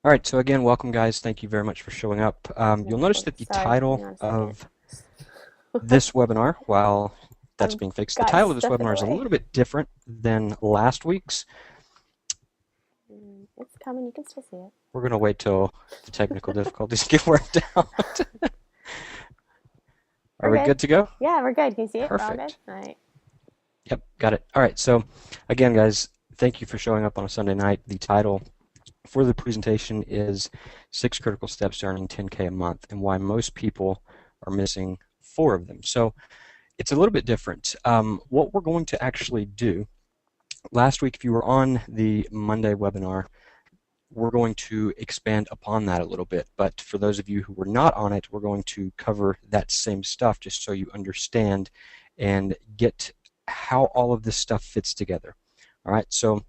All right, so again, welcome guys. Thank you very much for showing up. You'll notice Wonderful. that the Sorry, hang title on a second. of this webinar, while that's I've being fixed, the got title of this stuff in webinar the is a way. little bit different than last week's. It's coming. You can still see it. We're going to wait till the technical difficulties get worked out. Are We're we good. good to go? Yeah, we're good. Can you see it? We're all good? Perfect. All right. Yep, got it. All right, so again, guys, thank you for showing up on a Sunday night. The title for the presentation is Six Critical Steps to Earning 10K a Month and Why Most People Are Missing Four of Them. So it's a little bit different. What we're going to actually do, last week, if you were on the Monday webinar, we're going to expand upon that a little bit. But for those of you who were not on it, we're going to cover that same stuff just so you understand and get how all of this stuff fits together. All right, so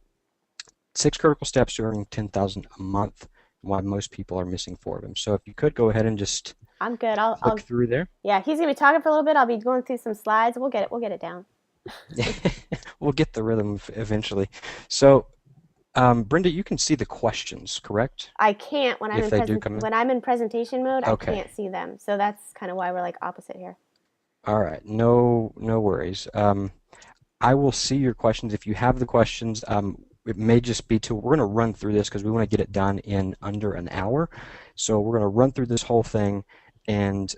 six critical steps to earning 10,000 a month and why most people are missing four of them. So if you could go ahead and just I'm good. click through there. Yeah, he's gonna be talking for a little bit. I'll be going through some slides. We'll get it. We'll get it down. We'll get the rhythm eventually. So Brenda, you can see the questions, correct? I can't when I'm If in they do come in. presentation mode. I Okay. can't see them, so that's kind of why we're like opposite here. All right. No worries. I will see your questions. If you have the questions, it may just be we're going to run through this because we want to get it done in under an hour. So we're going to run through this whole thing and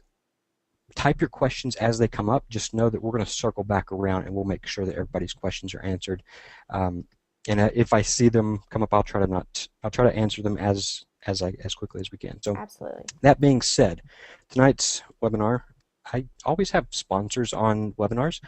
type your questions as they come up. Just know that we're going to circle back around and we'll make sure that everybody's questions are answered. Um, and if I see them come up, I'll try to answer them as quickly as we can. So Absolutely. that being said, tonight's webinar, I always have sponsors on webinars.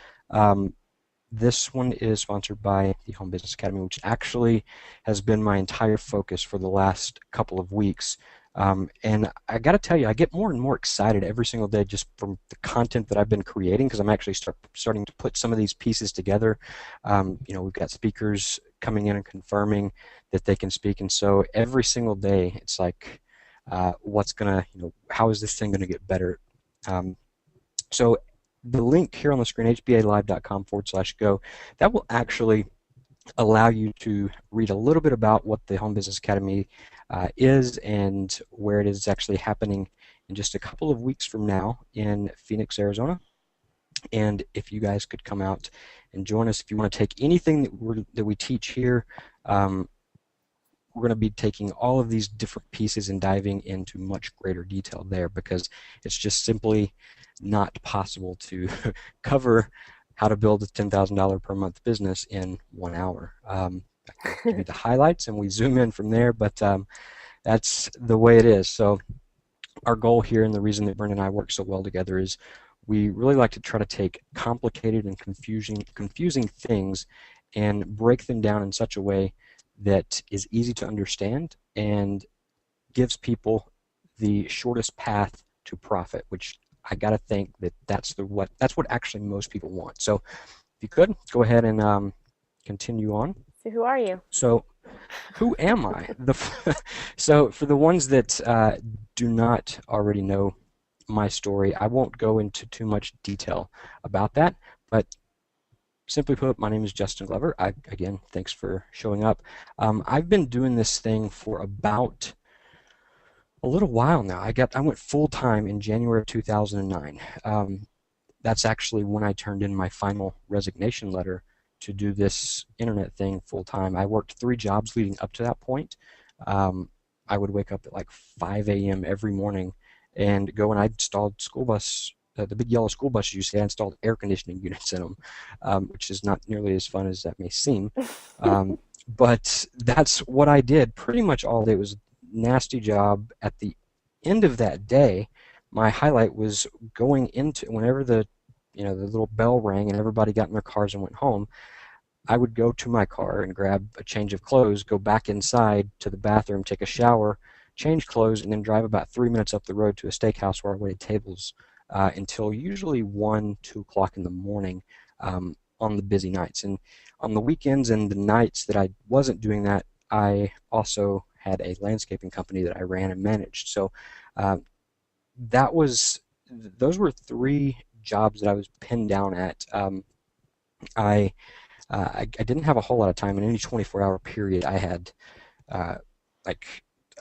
This one is sponsored by the Home Business Academy, which actually has been my entire focus for the last couple of weeks. And I got to tell you, I get more and more excited every single day just from the content that I've been creating because I'm actually starting to put some of these pieces together. We've got speakers coming in and confirming that they can speak, and so every single day it's like, how is this thing gonna get better? So the link here on the screen, hbalive.com/go, that will actually allow you to read a little bit about what the Home Business Academy is and where it is actually happening in just a couple of weeks from now in Phoenix, Arizona. And if you guys could come out and join us, if you want to take anything that we teach here, we're going to be taking all of these different pieces and diving into much greater detail there because it's just simply not possible to cover how to build a $10,000 per month business in 1 hour. I can give you the highlights and we zoom in from there, but that's the way it is. So our goal here and the reason that Brenda and I work so well together is we really like to try to take complicated and confusing things and break them down in such a way that is easy to understand and gives people the shortest path to profit, which I got to think that that's what actually most people want. So if you could go ahead and continue on. So who are you? So who am I? So for the ones that do not already know my story, I won't go into too much detail about that, but simply put, my name is Justin Glover. Again, thanks for showing up. I've been doing this thing for about a little while now. I went full time in January of 2009. That's actually when I turned in my final resignation letter to do this internet thing full time. I worked 3 jobs leading up to that point. Um, I would wake up at like 5 a.m. every morning and go and I installed the big yellow school buses you see. I installed air conditioning units in them, which is not nearly as fun as that may seem. Um, but that's what I did pretty much all day. It was a nasty job. At the end of that day, my highlight was going into whenever the little bell rang and everybody got in their cars and went home. I would go to my car and grab a change of clothes, go back inside to the bathroom, take a shower, change clothes, and then drive about 3 minutes up the road to a steakhouse where I waited tables until usually 1, 2 o'clock in the morning on the busy nights. And on the weekends and the nights that I wasn't doing that, I also had a landscaping company that I ran and managed. So uh, that was those were 3 jobs that I was pinned down at. I I didn't have a whole lot of time. In any 24-hour period, I had uh, like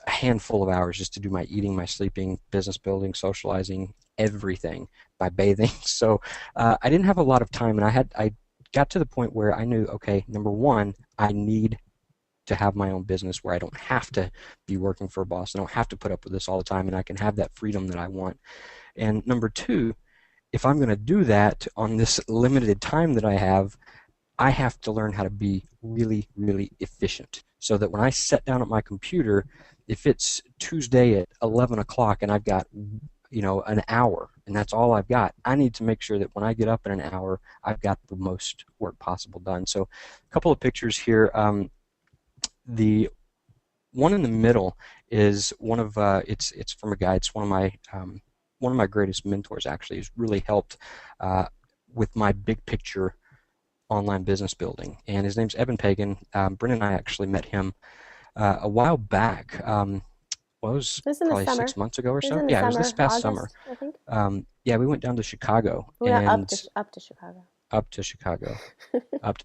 a handful of hours just to do my eating, my sleeping, business building, socializing, everything by bathing. So I didn't have a lot of time, and I got to the point where I knew, okay, number one, I need to have my own business where I don't have to be working for a boss. I don't have to put up with this all the time, and I can have that freedom that I want. And number two, if I'm going to do that on this limited time that I have to learn how to be really, really efficient so that when I sit down at my computer, if it's Tuesday at 11 o'clock and I've got, an hour and that's all I've got, I need to make sure that when I get up in an hour, I've got the most work possible done. So a couple of pictures here. The one in the middle is one of it's from a guy. It's one of my greatest mentors actually. Has really helped with my big picture online business building, and his name's Eben Pagan. Brennan and I actually met him a while back. Well, it was It was in the probably summer. 6 months ago or It was so. in the Yeah, it was summer, this past summer. August, I think. Yeah, we went down to Chicago We went and up to Chicago. up to Chicago.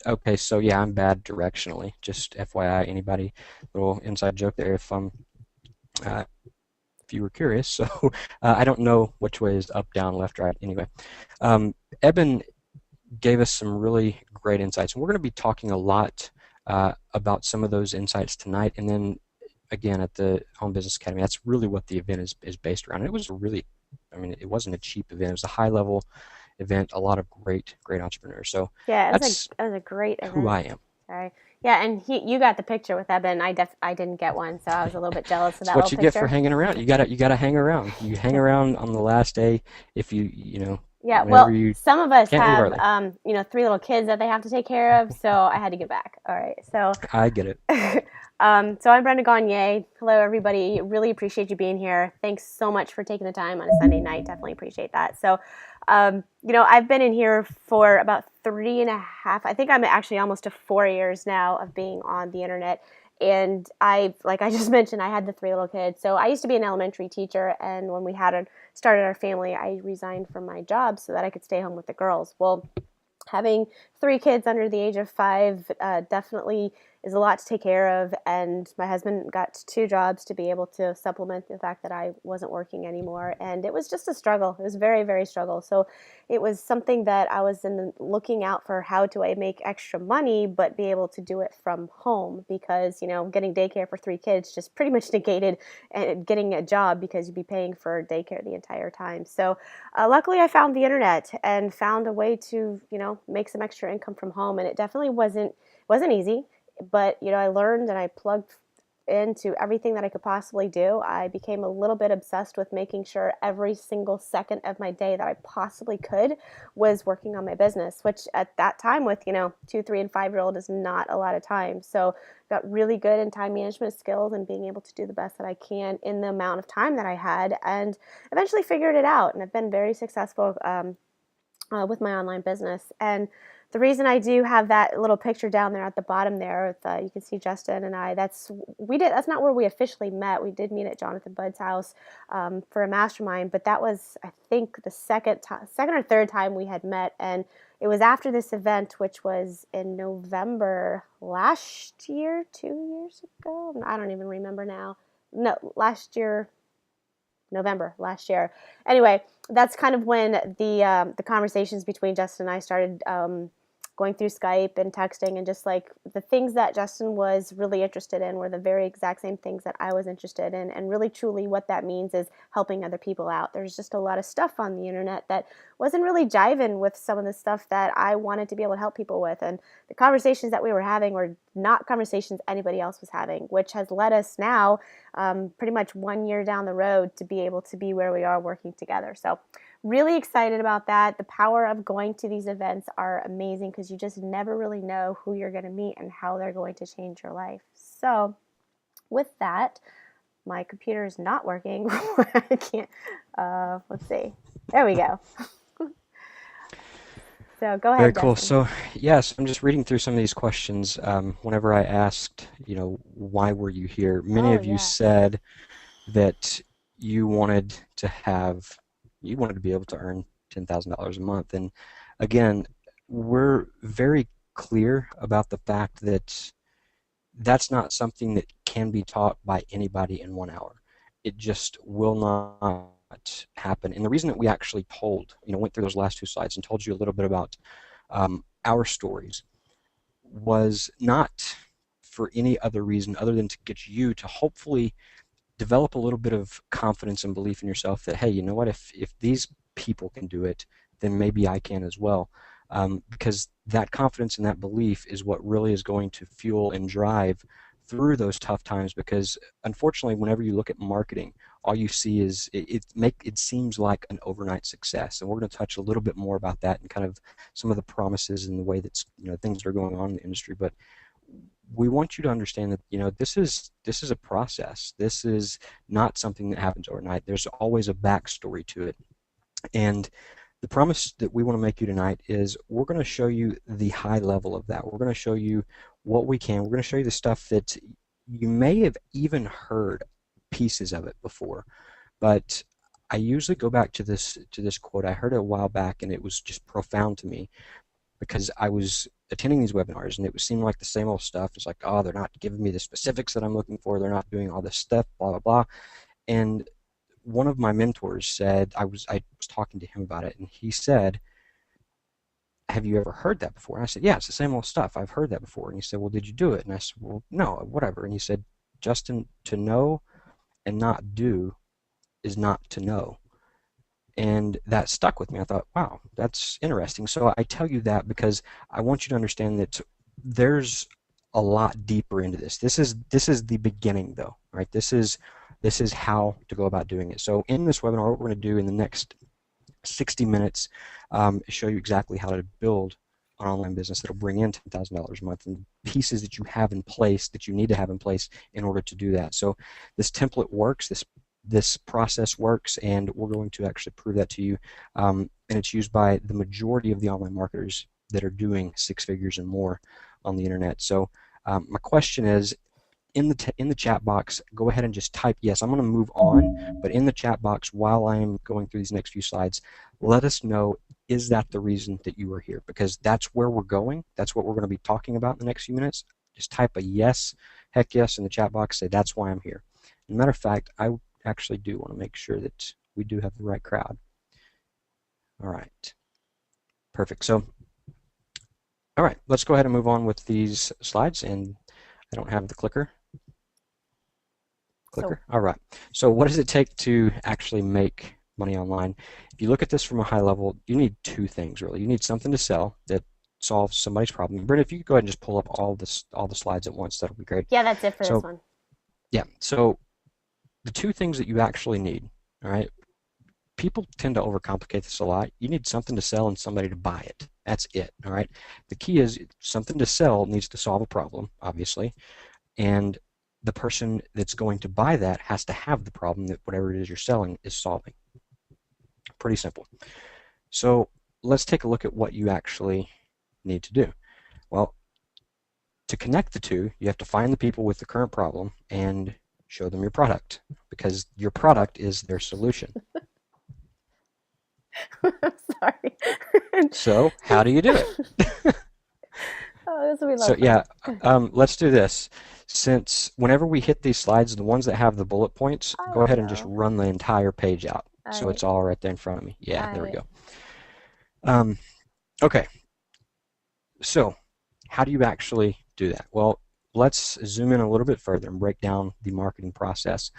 Okay, so yeah, I'm bad directionally. Just FYI, anybody, little inside joke there. Uh, if you were curious, so I don't know which way is up, down, left, right. Anyway, Eben gave us some really great insights, and we're going to be talking a lot about some of those insights tonight, and then again at the Home Business Academy. That's really what the event is based around. And it was it wasn't a cheap event. It was a high level event. A lot of great entrepreneurs. So Yeah, that's it was a great event. who I am. Sorry. Yeah, and you got the picture with Eben. I didn't get one, so I was a little bit jealous of That's that what little you get picture. for hanging around. You gotta hang around. You hang around on the last day if Yeah, whenever well, you some of us can't leave have, early. 3 little kids that they have to take care of, so I had to get back. All right, so, I get it. so I'm Brenda Gagne. Hello, everybody. Really appreciate you being here. Thanks so much for taking the time on a Sunday night. Definitely appreciate that. So, I've been in here for about 3.5. I think I'm actually almost to 4 years now of being on the internet. And like I just mentioned, I had the 3 little kids. So I used to be an elementary teacher, and when we started our family, I resigned from my job so that I could stay home with the girls. Well, having 3 kids under the age of 5 definitely is a lot to take care of, and my husband got 2 jobs to be able to supplement the fact that I wasn't working anymore, and it was just a struggle. It was very, very struggle. So it was something that I was looking out for, how do I make extra money but be able to do it from home, because getting daycare for 3 kids just pretty much negated getting a job, because you'd be paying for daycare the entire time. So luckily I found the internet and found a way to make some extra income from home, and it definitely wasn't easy, but I learned and I plugged into everything that I could possibly do. I became a little bit obsessed with making sure every single second of my day that I possibly could was working on my business, which at that time with 2, 3, and 5-year-old is not a lot of time. So got really good in time management skills and being able to do the best that I can in the amount of time that I had, and eventually figured it out, and I've been very successful with my online business. And the reason I do have that little picture down there at the bottom there, with, you can see Justin and I. That's not where we officially met. We did meet at Jonathan Budd's house for a mastermind, but that was, I think, the second or third time we had met, and it was after this event, which was in November last year, 2 years ago. I don't even remember now. No, last year. November last year. Anyway, that's kind of when the conversations between Justin and I started going through Skype and texting, and just like the things that Justin was really interested in were the very exact same things that I was interested in, and really truly what that means is helping other people out. There's just a lot of stuff on the internet that wasn't really jiving with some of the stuff that I wanted to be able to help people with, and the conversations that we were having were not conversations anybody else was having, which has led us now pretty much 1 year down the road to be able to be where we are working together. So really excited about that. The power of going to these events are amazing, because you just never really know who you're going to meet and how they're going to change your life. So with that, my computer is not working. I can't, let's see. There we go. So go ahead, Very cool. Justin. So yes, I'm just reading through some of these questions. Whenever I asked, why were you here? Many Oh, of you yeah. said that you wanted you wanted to be able to earn $10,000 a month. And again, we're very clear about the fact that that's not something that can be taught by anybody in 1 hour. It just will not happen. And the reason that we actually went through those last two slides and told you a little bit about our stories was not for any other reason other than to get you to hopefully develop a little bit of confidence and belief in yourself that, hey, you know what, if these people can do it, then maybe I can as well. Because that confidence and that belief is what really is going to fuel and drive through those tough times, because unfortunately whenever you look at marketing, all you see is it seems like an overnight success, and we're going to touch a little bit more about that and kind of some of the promises and the way that things that are going on in the industry. But we want you to understand that this is a process. This is not something that happens overnight. There's always a backstory to it. And the promise that we want to make you tonight is we're going to show you the high level of that. We're going to show you what we can. We're going to show you the stuff that you may have even heard pieces of it before. But I usually go back to this quote. I heard it a while back, and it was just profound to me, because I was attending these webinars, and it would seem like the same old stuff. It's like, oh, they're not giving me the specifics that I'm looking for. They're not doing all this stuff, blah, blah, blah. And one of my mentors said, I was talking to him about it, and he said, have you ever heard that before? And I said, yeah, it's the same old stuff. I've heard that before. And he said, well, did you do it? And I said, well, no, whatever. And he said, Justin, to know and not do is not to know. And that stuck with me. I thought, wow, that's interesting. So I tell you that because I want you to understand that there's a lot deeper into this. This is the beginning, though, right? This is how to go about doing it. So in this webinar, what we're going to do in the next 60 minutes show you exactly how to build an online business that'll bring in $10,000 a month, and pieces that you have in place that you need to have in place in order to do that. So this template works. This process works, and we're going to actually prove that to you. And it's used by the majority of the online marketers that are doing six figures and more on the internet. So my question is, in the chat box, go ahead and just type yes. I'm going to move on, but in the chat box, while I'm going through these next few slides, let us know, is that the reason that you are here? Because that's where we're going. That's what we're going to be talking about in the next few minutes. Just type a yes, heck yes, in the chat box. Say, that's why I'm here. As a matter of fact, I actually do want to make sure that we do have the right crowd. All right. Perfect. So, all right, let's go ahead and move on with these slides. And I don't have the clicker. All right. So what does it take to actually make money online? If you look at this from a high level, you need two things, really. You need something to sell that solves somebody's problem. Brenda, if you could go ahead and just pull up all the slides at once, that'll be great. Yeah, that's it for this one. Yeah. So the two things that you actually need, all right, people tend to overcomplicate this a lot. You need something to sell and somebody to buy it. That's it, all right? The key is something to sell needs to solve a problem, obviously, and the person that's going to buy that has to have the problem that whatever it is you're selling is solving. Pretty simple. So let's take a look at what you actually need to do. Well, to connect the two, you have to find the people with the current problem and show them your product, because your product is their solution. I'm sorry. So how do you do it? Oh, this will be so yeah, let's do this. Since whenever we hit these slides, the ones that have the bullet points, go ahead and just run the entire page out. So it's all right there in front of me. Yeah, there we go. Okay. So how do you actually do that? Well, let's zoom in a little bit further and break down the marketing process,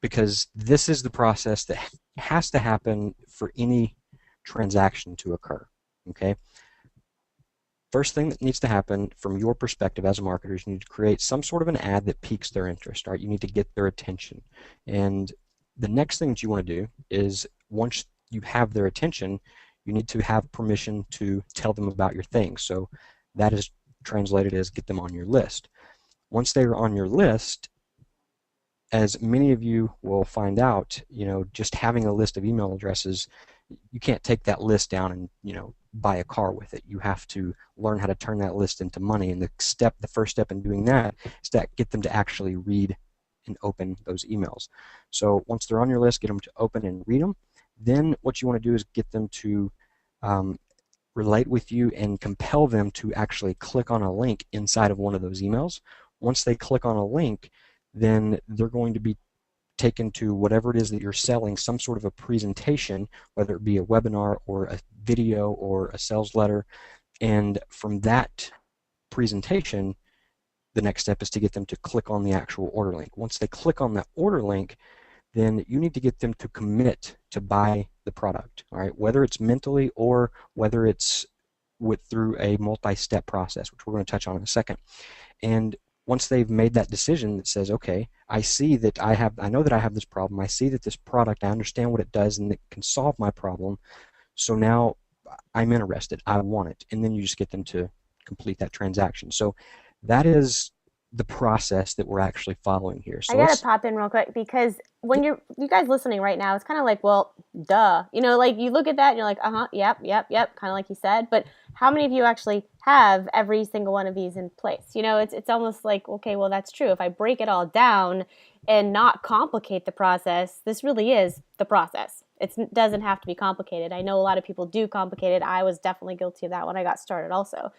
because this is the process that has to happen for any transaction to occur. Okay. First thing that needs to happen from your perspective as a marketer is you need to create some sort of an ad that piques their interest, right? You need to get their attention. And the next thing that you want to do is, once you have their attention, you need to have permission to tell them about your thing. So that is translated as get them on your list. Once they are on your list, as many of you will find out, just having a list of email addresses, you can't take that list down and, buy a car with it. You have to learn how to turn that list into money. And the first step in doing that is to get them to actually read and open those emails. So once they're on your list, get them to open and read them. Then what you want to do is get them to relate with you and compel them to actually click on a link inside of one of those emails. Once they click on a link, then they're going to be taken to whatever it is that you're selling, some sort of a presentation, whether it be a webinar or a video or a sales letter. And from that presentation, the next step is to get them to click on the actual order link. Once they click on that order link, then you need to get them to commit to buy the product, all right? Whether it's mentally or whether it's through a multi-step process, which we're going to touch on in a second. And once they've made that decision that says, okay, I know that I have this problem, I see that this product, I understand what it does and it can solve my problem, so now I'm interested, I want it, and then you just get them to complete that transaction. So that is the process that we're actually following here. I So gotta let's, pop in real quick because when you guys listening right now, it's kind of like, well, duh, like you look at that and you're like, yep, yep, yep, kind of like you said. But how many of you actually have every single one of these in place? It's almost like, okay, well, that's true. If I break it all down and not complicate the process, this really is the process. It doesn't have to be complicated. I know a lot of people do complicate it. I was definitely guilty of that when I got started also.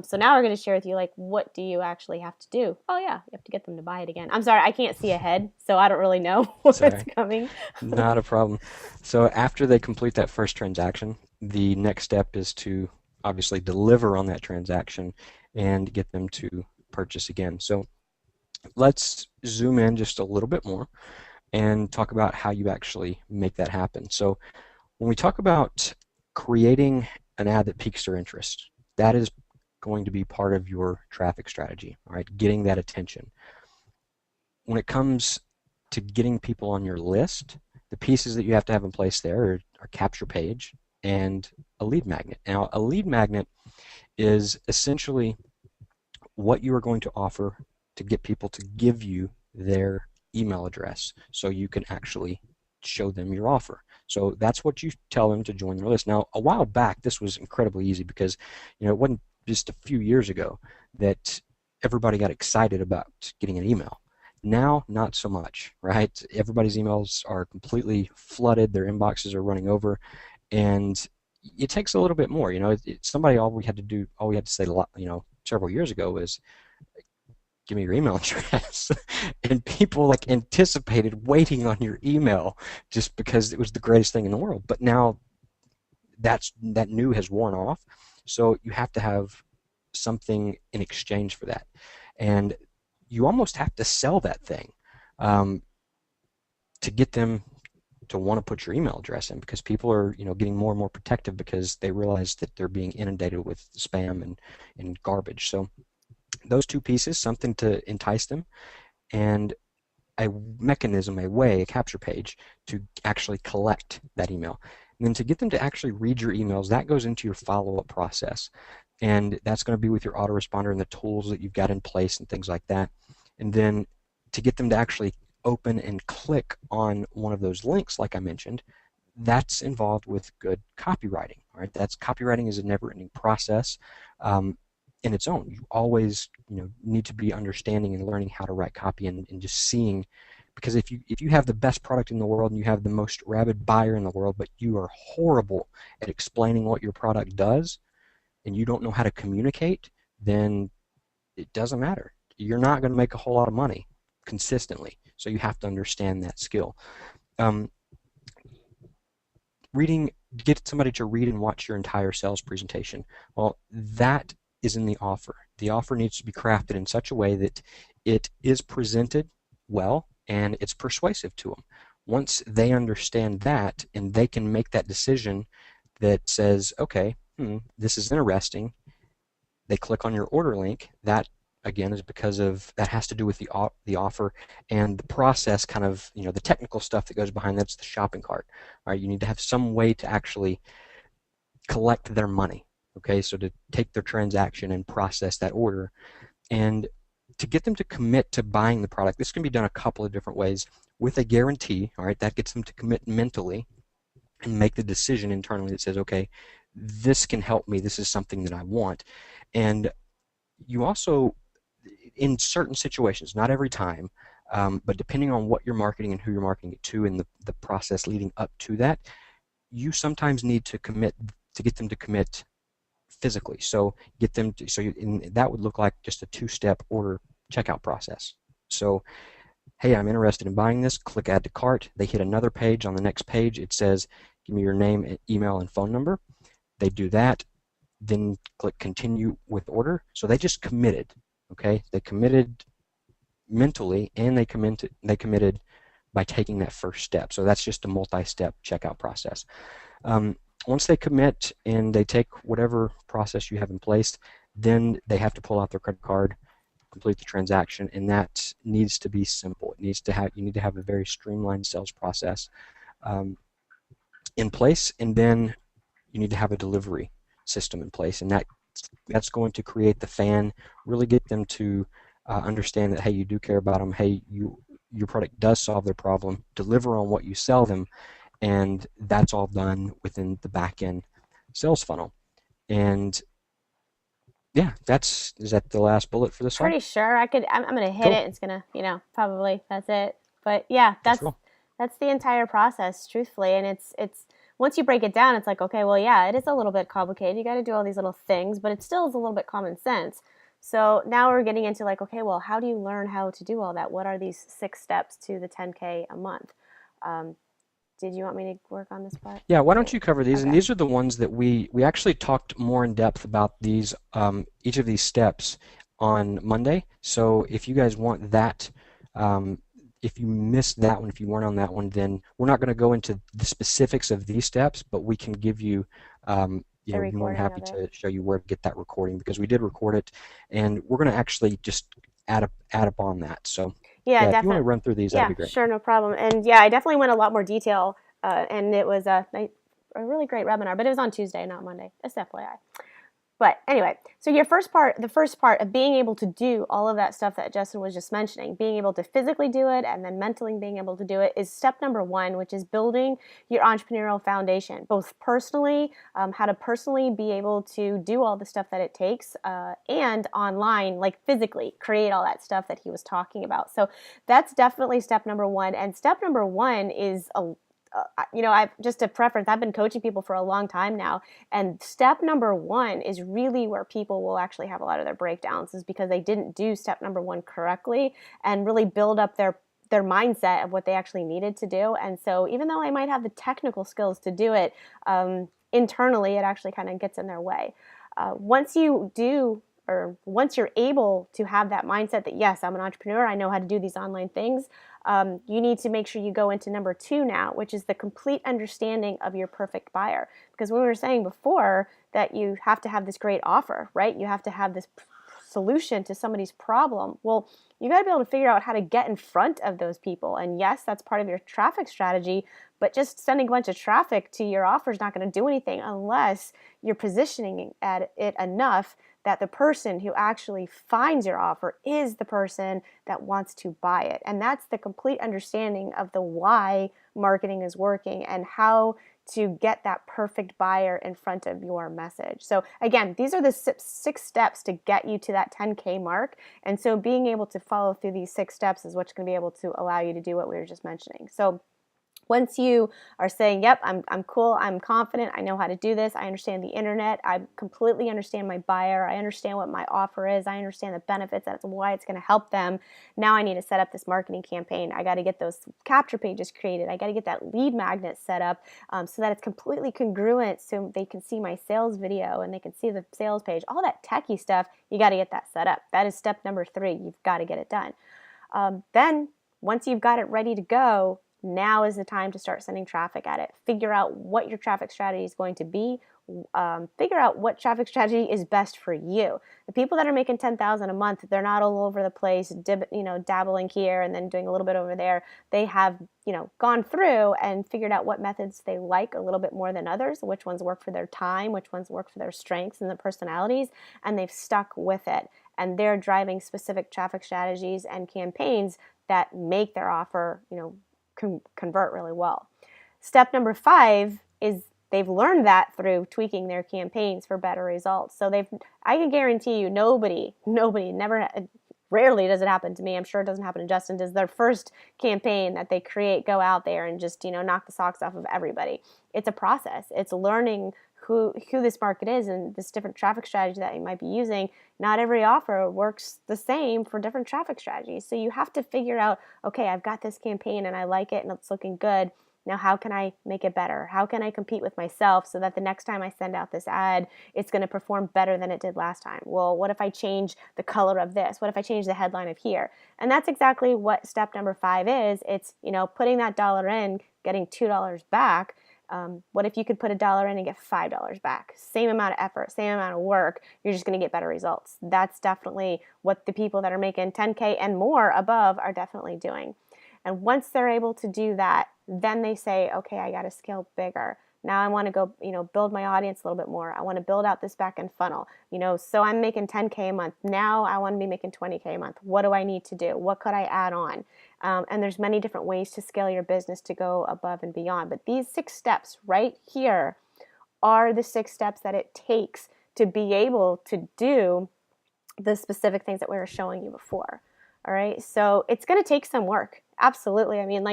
So now we're going to share with you, like, what do you actually have to do? Oh, yeah, you have to get them to buy it again. I'm sorry, I can't see ahead, so I don't really know what's sorry, coming. not a problem. So after they complete that first transaction, the next step is to obviously deliver on that transaction and get them to purchase again. So let's zoom in just a little bit more and talk about how you actually make that happen. So when we talk about creating an ad that piques their interest, that is going to be part of your traffic strategy, all right? Getting that attention. When it comes to getting people on your list, the pieces that you have to have in place there are capture page and a lead magnet. Now, a lead magnet is essentially what you are going to offer to get people to give you their email address so you can actually show them your offer. So that's what you tell them to join your list. Now, a while back, this was incredibly easy because it wasn't just a few years ago that everybody got excited about getting an email. Now, not so much, right? Everybody's emails are completely flooded, their inboxes are running over, and it takes a little bit more. All we had to say, several years ago was, give me your email address. And people like anticipated waiting on your email just because it was the greatest thing in the world. But now that new has worn off. So you have to have something in exchange for that. And you almost have to sell that thing to get them to want to put your email address in, because people are getting more and more protective because they realize that they're being inundated with spam and garbage. So those two pieces, something to entice them, and a mechanism, a capture page to actually collect that email. And then to get them to actually read your emails, that goes into your follow-up process. And that's going to be with your autoresponder and the tools that you've got in place and things like that. And then to get them to actually open and click on one of those links, like I mentioned, that's involved with good copywriting. Right? Copywriting is a never-ending process. In its own, you always need to be understanding and learning how to write copy and just seeing, because if you have the best product in the world and you have the most rabid buyer in the world, but you are horrible at explaining what your product does and you don't know how to communicate, then it doesn't matter. You're not going to make a whole lot of money consistently. So you have to understand that skill. Get somebody to read and watch your entire sales presentation. Well, that is in the offer. The offer needs to be crafted in such a way that it is presented well and it's persuasive to them. Once they understand that and they can make that decision that says, okay, this is interesting, they click on your order link. That again is because that has to do with the offer and the process, kind of the technical stuff that goes behind that's the shopping cart. All right, you need to have some way to actually collect their money. Okay, so to take their transaction and process that order, and to get them to commit to buying the product, this can be done a couple of different ways. With a guarantee, all right, that gets them to commit mentally and make the decision internally that says, okay, this can help me, this is something that I want. And you also, in certain situations, not every time, but depending on what you're marketing and who you're marketing it to and the process leading up to that, you sometimes need to get them to commit physically. So that would look like just a two-step order checkout process. So, hey, I'm interested in buying this, click add to cart. They hit another page. On the next page, it says, give me your name, email, and phone number. They do that, then click continue with order. So they just committed, okay? They committed mentally, and they committed by taking that first step. So that's just a multi-step checkout process. Um, Once they commit and they take whatever process you have in place, then they have to pull out their credit card, complete the transaction, and that needs to be simple. You need to have a very streamlined sales process um, in place, and then you need to have a delivery system in place, and that's going to create the fan, really get them to understand that, hey, you do care about them, hey, your product does solve their problem, deliver on what you sell them, and that's all done within the back end sales funnel. And yeah, is that the last bullet for this slide? Pretty sure I could. I'm gonna hit Cool. it. It's gonna, probably that's it. But yeah, Let's roll. that's the entire process, truthfully. And it's once you break it down, it's like, okay, well, yeah, it is a little bit complicated. You got to do all these little things, but it still is a little bit common sense. So now we're getting into like, okay, well, how do you learn how to do all that? What are these 6 steps to the 10K a month? Um, did you want me to work on this part? Yeah, why don't you cover these? And Okay. these are the ones that we actually talked more in depth about these each of these steps on Monday. So if you guys want that, um, if you missed that one, if you weren't on that one, then we're not going to go into the specifics of these steps, but we can give you, The more than recording happy of it. to show you where to get that recording because we did record it, and we're going to actually just add up on that. So Yeah, yeah, if you want to definitely. run through these, that'd Yeah, be great. sure, no problem. And yeah, I definitely went a lot more detail, and it was a really great webinar, but it was on Tuesday, not Monday. Just FYI. But anyway, so the first part of being able to do all of that stuff that Justin was just mentioning, being able to physically do it and then mentally being able to do it is step number one, which is building your entrepreneurial foundation, both personally, how to personally be able to do all the stuff that it takes, and online, like physically create all that stuff that he was talking about. So that's definitely step number one. And step number one is I've just a preference. I've been coaching people for a long time now, and step number one is really where people will actually have a lot of their breakdowns, is because they didn't do step number one correctly and really build up their mindset of what they actually needed to do. And so, even though I might have the technical skills to do it, internally, it actually kind of gets in their way. Once you do, or once you're able to have that mindset that yes, I'm an entrepreneur, I know how to do these online things, you need to make sure you go into number two now, which is the complete understanding of your perfect buyer. Because we were saying before that you have to have this great offer, right? You have to have this solution to somebody's problem. Well, you got to be able to figure out how to get in front of those people. And yes, that's part of your traffic strategy, but just sending a bunch of traffic to your offer is not going to do anything unless you're positioning it enough that the person who actually finds your offer is the person that wants to buy it. And that's the complete understanding of the why marketing is working and how to get that perfect buyer in front of your message. So again, these are the 6 steps to get you to that 10K mark. And so being able to follow through these 6 steps is what's going to be able to allow you to do what we were just mentioning. So once you are saying, yep, I'm cool, I'm confident, I know how to do this, I understand the internet, I completely understand my buyer, I understand what my offer is, I understand the benefits, that's why it's going to help them. Now I need to set up this marketing campaign. I got to get those capture pages created. I got to get that lead magnet set up, so that it's completely congruent so they can see my sales video and they can see the sales page. All that techie stuff, you got to get that set up. That is step number 3. You've got to get it done. Then once you've got it ready to go, now is the time to start sending traffic at it. Figure out what your traffic strategy is going to be. Figure out what traffic strategy is best for you. The people that are making $10,000 a month, they're not all over the place, dabbling here and then doing a little bit over there. They have, gone through and figured out what methods they like a little bit more than others, which ones work for their time, which ones work for their strengths and their personalities, and they've stuck with it. And they're driving specific traffic strategies and campaigns that make their offer, convert really well. Step number 5 is they've learned that through tweaking their campaigns for better results. So I can guarantee you, nobody, never, rarely does it happen to me. I'm sure it doesn't happen to Justin. Does their first campaign that they create go out there and just, knock the socks off of everybody? It's a process. It's learning who this market is and this different traffic strategy that you might be using. Not every offer works the same for different traffic strategies. So you have to figure out, okay, I've got this campaign and I like it and it's looking good. Now, how can I make it better? How can I compete with myself so that the next time I send out this ad, it's going to perform better than it did last time? Well, what if I change the color of this? What if I change the headline of here? And that's exactly what step number 5 is. It's, putting that dollar in, getting $2 back. What if you could put $1 in and get $5 back? Same amount of effort, same amount of work, you're just going to get better results. That's definitely what the people that are making 10K and more above are definitely doing. And once they're able to do that, then they say, okay, I got to scale bigger. Now I want to go, build my audience a little bit more. I want to build out this back end funnel. So I'm making 10K a month. Now I want to be making 20K a month. What do I need to do? What could I add on? And there's many different ways to scale your business to go above and beyond. But these 6 steps right here are the 6 steps that it takes to be able to do the specific things that we were showing you before. All right. So it's going to take some work. Absolutely. I mean,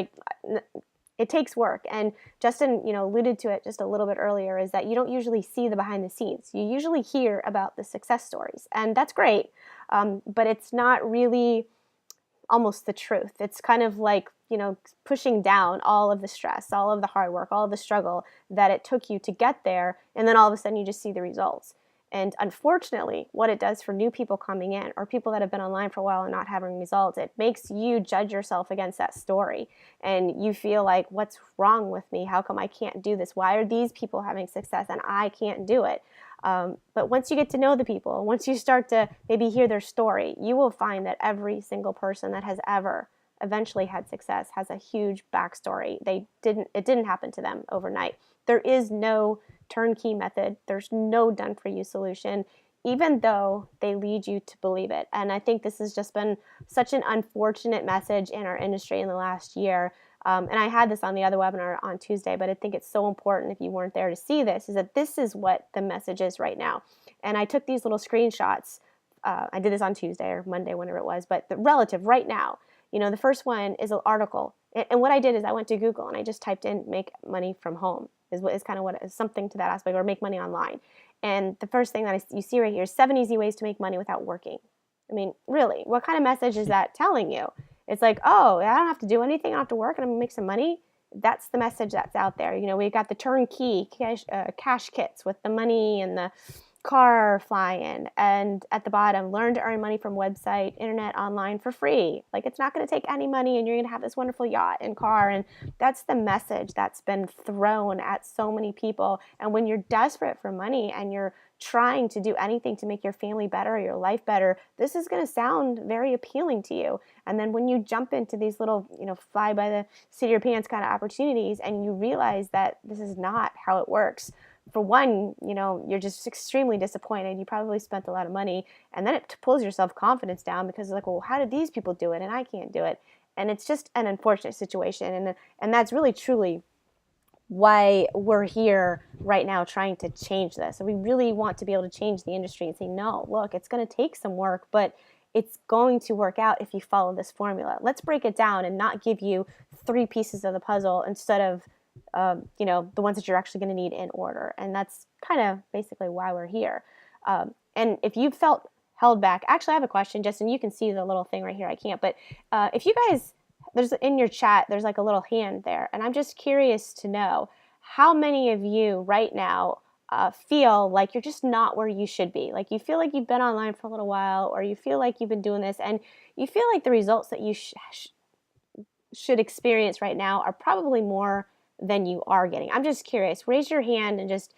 it takes work. And Justin, alluded to it just a little bit earlier, is that you don't usually see the behind the scenes. You usually hear about the success stories, and that's great. But it's not really almost the truth. It's kind of like, pushing down all of the stress, all of the hard work, all of the struggle that it took you to get there. And then all of a sudden you just see the results. And unfortunately, what it does for new people coming in or people that have been online for a while and not having results, it makes you judge yourself against that story. And you feel like, what's wrong with me? How come I can't do this? Why are these people having success and I can't do it? But once you get to know the people, once you start to maybe hear their story, you will find that every single person that has ever eventually had success has a huge backstory. It didn't happen to them overnight. There is no turnkey method. There's no done-for-you solution, even though they lead you to believe it. And I think this has just been such an unfortunate message in our industry in the last year. And I had this on the other webinar on Tuesday, but I think it's so important if you weren't there to see this, is that this is what the message is right now. And I took these little screenshots. I did this on Tuesday or Monday, whenever it was, but the relative right now. The first one is an article. And what I did is I went to Google and I just typed in make money from home is kind of what is something to that aspect, or make money online. And the first thing that you see right here is 7 easy ways to make money without working. I mean, really, what kind of message is that telling you? It's like, oh, I don't have to do anything. I don't have to work and I'm going to make some money. That's the message that's out there. We've got the turnkey cash kits with the money and the car flying, and at the bottom, learn to earn money from website, internet, online for free. Like, it's not going to take any money and you're going to have this wonderful yacht and car. And that's the message that's been thrown at so many people. And when you're desperate for money and you're trying to do anything to make your family better or your life better, this is going to sound very appealing to you. And then when you jump into these little, fly by the seat of your pants kind of opportunities and you realize that this is not how it works, for one, you're just extremely disappointed. You probably spent a lot of money, and then it pulls your self-confidence down because it's like, well, how did these people do it and I can't do it? And it's just an unfortunate situation. And that's really truly why we're here right now trying to change this. So we really want to be able to change the industry and say, no, look, it's going to take some work, but it's going to work out if you follow this formula. Let's break it down and not give you 3 pieces of the puzzle instead of the ones that you're actually going to need in order. And that's kind of basically why we're here. And if you felt held back, actually I have a question, Justin, you can see the little thing right here. I can't, but if you guys, there's in your chat, there's like a little hand there. And I'm just curious to know how many of you right now feel like you're just not where you should be. Like, you feel like you've been online for a little while, or you feel like you've been doing this and you feel like the results that you should experience right now are probably more than you are getting. I'm just curious. Raise your hand and just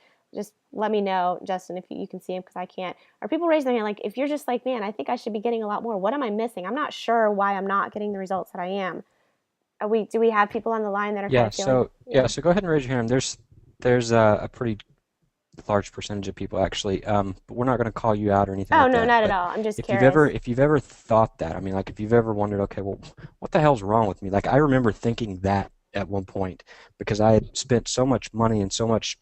let me know, Justin, if you can see him, because I can't. Are people raising their hand like, if you're just like, man, I think I should be getting a lot more. What am I missing? I'm not sure why I'm not getting the results that I am. Do we have people on the line that are kind of feeling? So go ahead and raise your hand. There's a pretty large percentage of people actually, but we're not going to call you out or anything Oh, like no, that. not at But all. I'm just curious. if you've ever thought that, I mean, like, if you've ever wondered, okay, well, what the hell's wrong with me? Like, I remember thinking that at one point because I had spent so much money and so much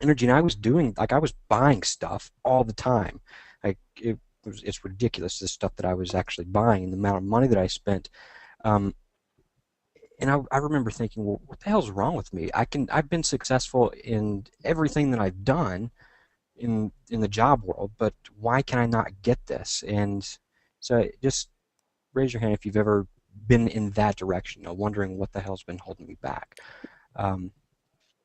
energy, and I was buying stuff all the time. Like, it's ridiculous, the stuff that I was actually buying and the amount of money that I spent. Um, and I remember thinking, well, what the hell's wrong with me? I've been successful in everything that I've done in the job world, but why can I not get this? And so just raise your hand if you've ever been in that direction, wondering what the hell's been holding me back. Um,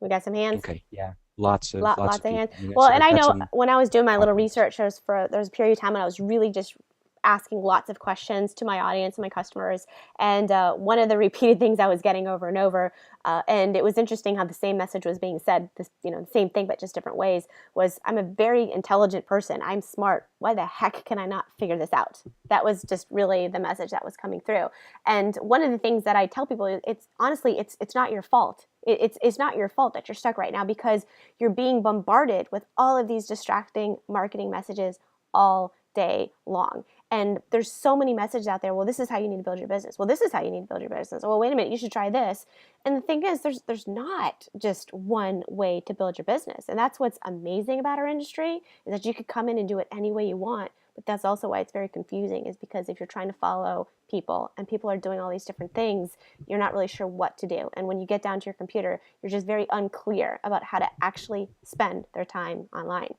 We got some hands. okay, yeah, lots Lots of of hands. people. I mean, Well, and I that's know an when I was doing my little obvious. research, there was a period of time when I was really just asking lots of questions to my audience and my customers. And one of the repeated things I was getting over and over, and it was interesting how the same message was being said, this, the same thing but just different ways, was I'm a very intelligent person. I'm smart. Why the heck can I not figure this out? That was just really the message that was coming through. And one of the things that I tell people is, it's honestly, it's not your fault. It's not your fault that you're stuck right now, because you're being bombarded with all of these distracting marketing messages all day long. And there's so many messages out there. Well, this is how you need to build your business. Well, this is how you need to build your business. Well, wait a minute, you should try this. And the thing is, there's not just one way to build your business. And that's what's amazing about our industry, is that you could come in and do it any way you want. But that's also why it's very confusing, is because if you're trying to follow people and people are doing all these different things, you're not really sure what to do. And when you get down to your computer, you're just very unclear about how to actually spend their time online.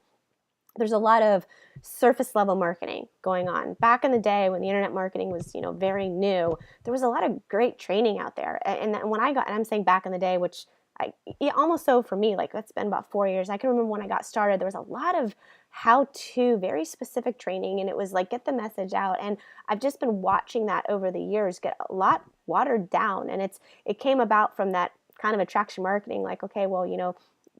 There's a lot of surface level marketing going on. Back in the day when the internet marketing was, very new, there was a lot of great training out there. And when and I'm saying back in the day, which yeah, almost so for me, like it's been about 4 years. I can remember when I got started, there was a lot of how to, very specific training, and it was like, get the message out. And I've just been watching that over the years get a lot watered down. And it came about from that kind of attraction marketing, like, okay, well,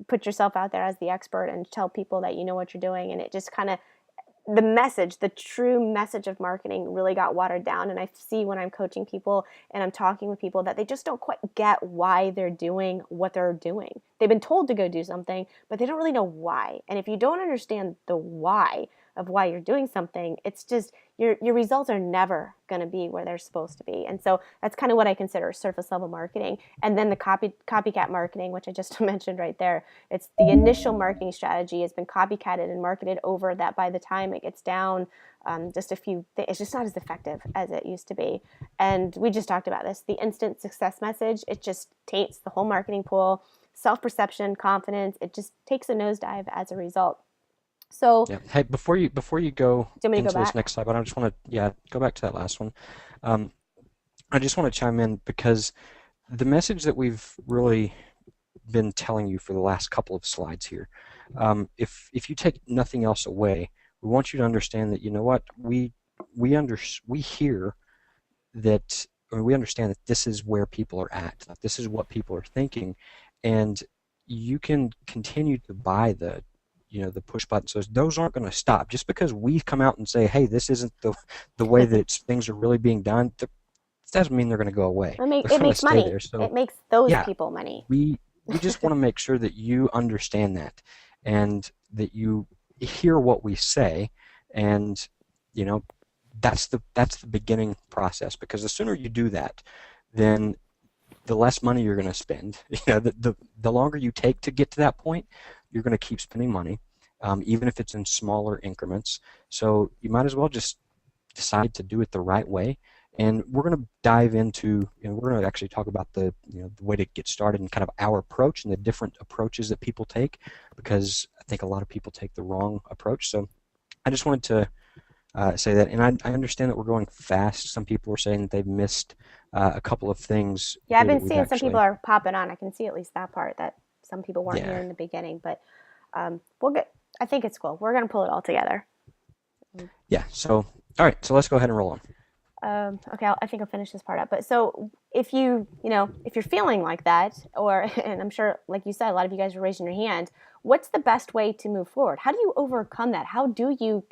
put yourself out there as the expert and tell people that you know what you're doing. And it just kind of, the message, the true message of marketing really got watered down. And I see when I'm coaching people and I'm talking with people that they just don't quite get why they're doing what they're doing. They've been told to go do something, but they don't really know why. And if you don't understand the why of why you're doing something, it's just your results are never going to be where they're supposed to be. And so that's kind of what I consider surface level marketing. And then the copycat marketing, which I just mentioned right there, it's the initial marketing strategy has been copycatted and marketed over, that by the time it gets down just a few it's just not as effective as it used to be. And we just talked about this, the instant success message, it just taints the whole marketing pool, self-perception, confidence, it just takes a nosedive as a result. So, Yeah. Hey, before you go do you want me to go into this back? next slide, but I just want to, yeah, go back to that last one. Um, I just want to chime in because the message that we've really been telling you for the last couple of slides here, if you take nothing else away, we want you to understand that, you know what, we hear that, or we understand that this is where people are at, that this is what people are thinking, and you can continue to buy the push button. So those aren't going to stop just because we come out and say, hey, this isn't the way that things are really being done. That doesn't mean they're going to go away. They're It going to makes stay money. there. So It makes those yeah, people money. we just want to make sure that you understand that and that you hear what we say, and you know that's the beginning process, because the sooner you do that, then the less money you're going to spend. The longer you take to get to that point, you're going to keep spending money, even if it's in smaller increments. So you might as well just decide to do it the right way. And we're going to dive into, we're going to actually talk about the way to get started and kind of our approach and the different approaches that people take, because I think a lot of people take the wrong approach. So I just wanted to say that, and I understand that we're going fast. Some people are saying that they've missed a couple of things Yeah, I've here that been we've seeing some people actually, are popping on. I can see at least that part, that some people weren't here yeah, in the beginning, but we'll get. I think it's cool. We're gonna pull it all together. yeah. So, all right, so let's go ahead and roll on. Okay, I think I'll finish this part up. But so if if you're feeling like that, or and I'm sure, like you said, a lot of you guys are raising your hand. What's the best way to move forward? How do you overcome that? How do you,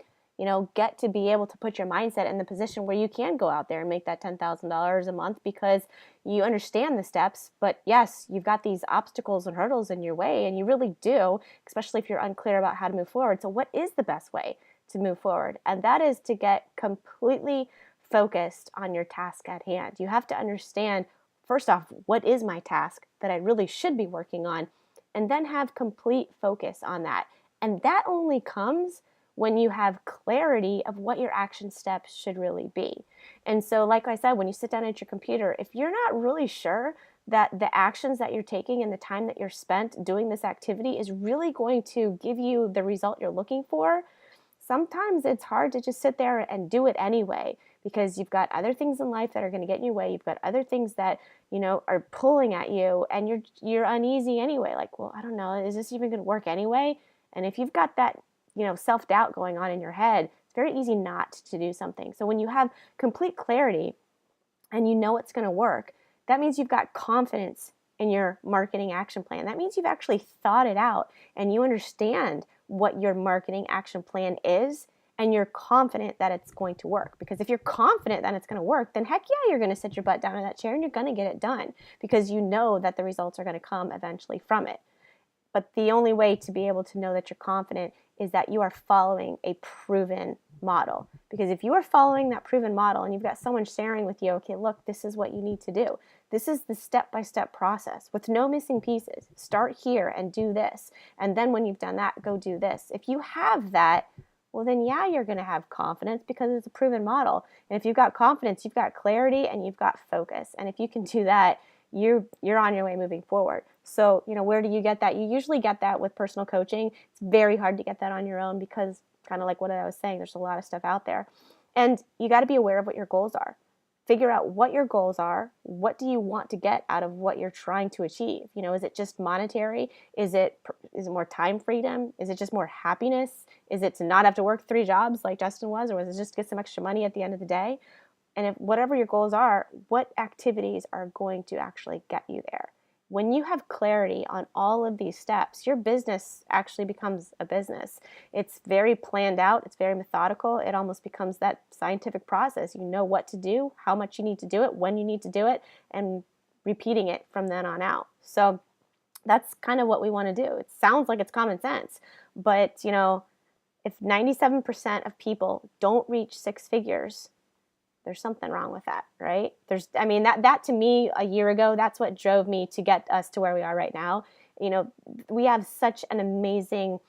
get to be able to put your mindset in the position where you can go out there and make that $10,000 a month, because you understand the steps, but yes, you've got these obstacles and hurdles in your way, and you really do, especially if you're unclear about how to move forward. So what is the best way to move forward? And that is to get completely focused on your task at hand. You have to understand, first off, what is my task that I really should be working on, and then have complete focus on that. And that only comes when you have clarity of what your action steps should really be. And so, like I said, when you sit down at your computer, if you're not really sure that the actions that you're taking and the time that you're spent doing this activity is really going to give you the result you're looking for, sometimes it's hard to just sit there and do it anyway, because you've got other things in life that are going to get in your way. You've got other things that, are pulling at you, and you're uneasy anyway. Like, well, I don't know, is this even going to work anyway? And if you've got that, self-doubt going on in your head, it's very easy not to do something. So when you have complete clarity and you know it's going to work, that means you've got confidence in your marketing action plan. That means you've actually thought it out and you understand what your marketing action plan is, and you're confident that it's going to work. Because if you're confident that it's going to work, then heck yeah, you're going to sit your butt down in that chair and you're going to get it done, because you know that the results are going to come eventually from it. But the only way to be able to know that you're confident is that you are following a proven model. Because if you are following that proven model and you've got someone sharing with you, okay, look, this is what you need to do. This is the step-by-step process with no missing pieces. Start here and do this. And then when you've done that, go do this. If you have that, well, then yeah, you're going to have confidence because it's a proven model. And if you've got confidence, you've got clarity and you've got focus. And if you can do that, you're on your way moving forward. So, where do you get that? You usually get that with personal coaching. It's very hard to get that on your own because, kind of like what I was saying, there's a lot of stuff out there. And you got to be aware of what your goals are. Figure out what your goals are. What do you want to get out of what you're trying to achieve? Is it just monetary? Is it more time freedom? Is it just more happiness? Is it to not have to work 3 jobs like Justin was? Or is it just to get some extra money at the end of the day? And if whatever your goals are, what activities are going to actually get you there? When you have clarity on all of these steps, your business actually becomes a business. It's very planned out. It's very methodical. It almost becomes that scientific process. You know what to do, how much you need to do it, when you need to do it, and repeating it from then on out. So that's kind of what we want to do. It sounds like it's common sense, but if 97% of people don't reach 6 figures, there's something wrong with that, right? That to me a year ago, that's what drove me to get us to where we are right now. We have such an amazing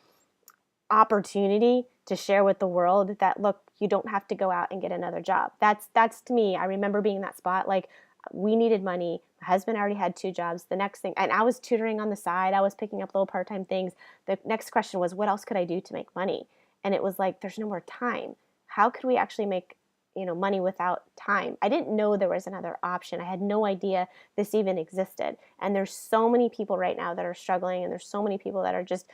opportunity to share with the world that, look, you don't have to go out and get another job. That's to me, I remember being in that spot, like, we needed money. My husband already had 2 jobs. The next thing, and I was tutoring on the side. I was picking up little part-time things. The next question was, what else could I do to make money? And it was like, there's no more time. How could we actually make money without time? I didn't know there was another option. I had no idea this even existed. And there's so many people right now that are struggling, and there's so many people that are just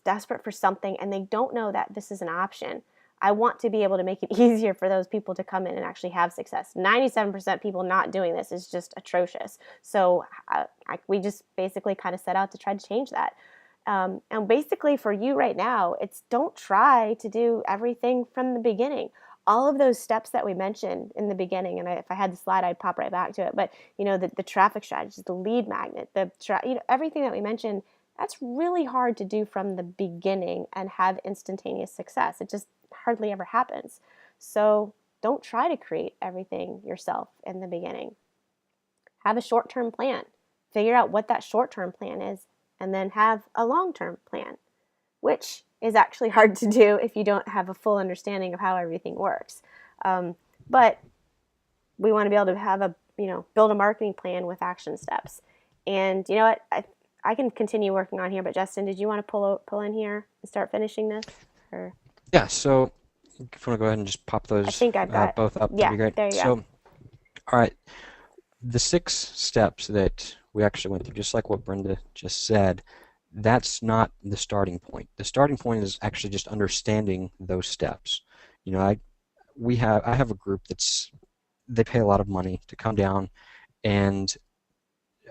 desperate for something, and they don't know that this is an option. I want to be able to make it easier for those people to come in and actually have success. 97% people not doing this is just atrocious. So we just basically kind of set out to try to change that. And basically for you right now, it's don't try to do everything from the beginning. All of those steps that we mentioned in the beginning, and if I had the slide, I'd pop right back to it. But the traffic strategies, the lead magnet, everything that we mentioned, that's really hard to do from the beginning and have instantaneous success. It just hardly ever happens. So don't try to create everything yourself in the beginning. Have a short-term plan. Figure out what that short-term plan is, and then have a long-term plan, which is actually hard to do if you don't have a full understanding of how everything works. But we want to be able to have build a marketing plan with action steps. And you know what? I can continue working on here, but Justin, did you want to pull in here and start finishing this? Or? Yeah, so if you want to go ahead and just pop those I think I've got both up, yeah, that'd be great. there you So, go. all right, the 6 steps that we actually went through, just like what Brenda just said, that's not the starting point. The starting point is actually just understanding those steps. I have a group they pay a lot of money to come down, and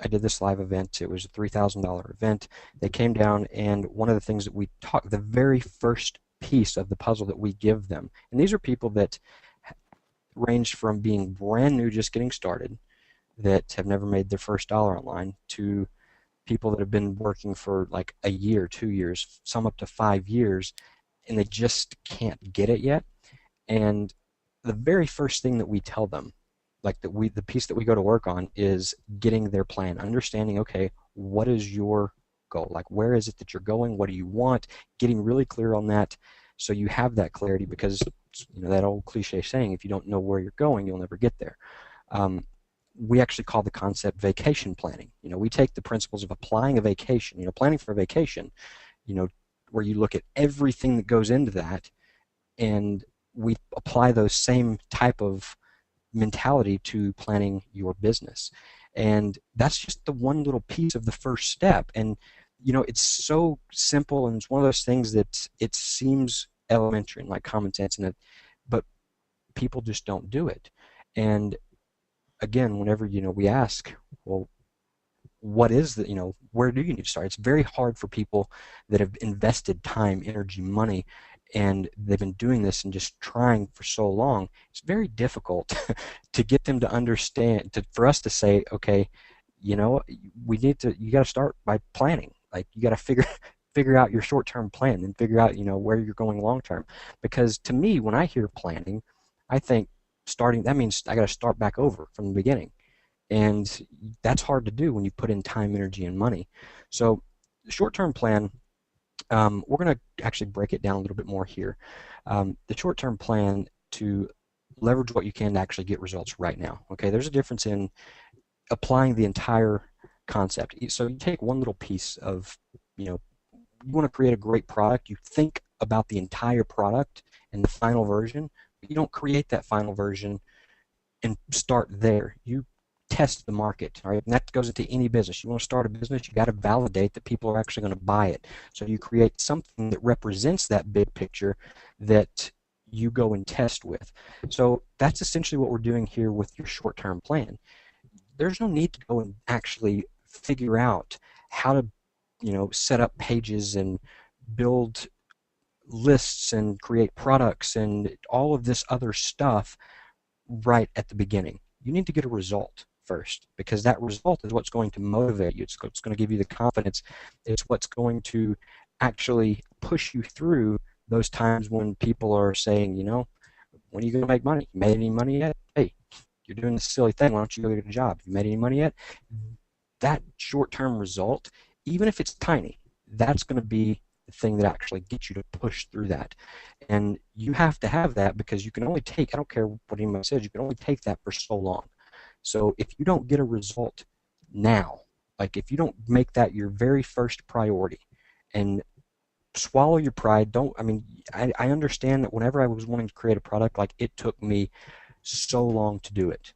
I did this live event. It was a $3,000 event. They came down, and one of the things that we talked, the very first piece of the puzzle that we give them, and these are people that ranged from being brand new, just getting started, that have never made their first dollar online, to people that have been working for like a year, 2 years, some up to 5 years, and they just can't get it yet. And the very first thing that we tell them, like the piece that we go to work on, is getting their plan, understanding, okay, what is your goal? Like, where is it that you're going? What do you want? Getting really clear on that. So you have that clarity because, that old cliche saying, if you don't know where you're going, you'll never get there. Um, we actually call the concept vacation planning. We take the principles of applying a vacation, planning for a vacation, you know, where you look at everything that goes into that, and we apply those same type of mentality to planning your business. And that's just the one little piece of the first step. And it's so simple, and it's one of those things that it seems elementary and like common sense, but people just don't do it. And again, whenever we ask, well, what is the, where do you need to start? It's very hard for people that have invested time, energy, money, and they've been doing this and just trying for so long. It's very difficult to get them to understand, for us to say, okay, you got to start by planning. Like, you got to figure out your short-term plan and figure out, where you're going long-term. Because to me, when I hear planning, I think starting, that means I got to start back over from the beginning. And that's hard to do when you put in time, energy, and money. So the short-term plan, we're going to actually break it down a little bit more here. The short-term plan to leverage what you can to actually get results right now. Okay, there's a difference in applying the entire concept. So you take one little piece of, you want to create a great product. You think about the entire product and the final version. But you don't create that final version and start there. You test the market, all right? And that goes into any business. You want to start a business, you got to validate that people are actually going to buy it. So you create something that represents that big picture that you go and test with. So that's essentially what we're doing here with your short-term plan. There's no need to go and actually figure out how to, set up pages and build lists and create products and all of this other stuff right at the beginning. You need to get a result first, because that result is what's going to motivate you. It's what's going to give you the confidence. It's what's going to actually push you through those times when people are saying, when are you going to make money? You made any money yet? Hey, you're doing this silly thing. Why don't you go get a job? You made any money yet? That short-term result, even if it's tiny, that's going to be the thing that actually gets you to push through that. And you have to have that, because you can only take, I don't care what anybody says, you can only take that for so long. So if you don't get a result now, like if you don't make that your very first priority, and swallow your pride, I understand that whenever I was wanting to create a product, like, it took me so long to do it.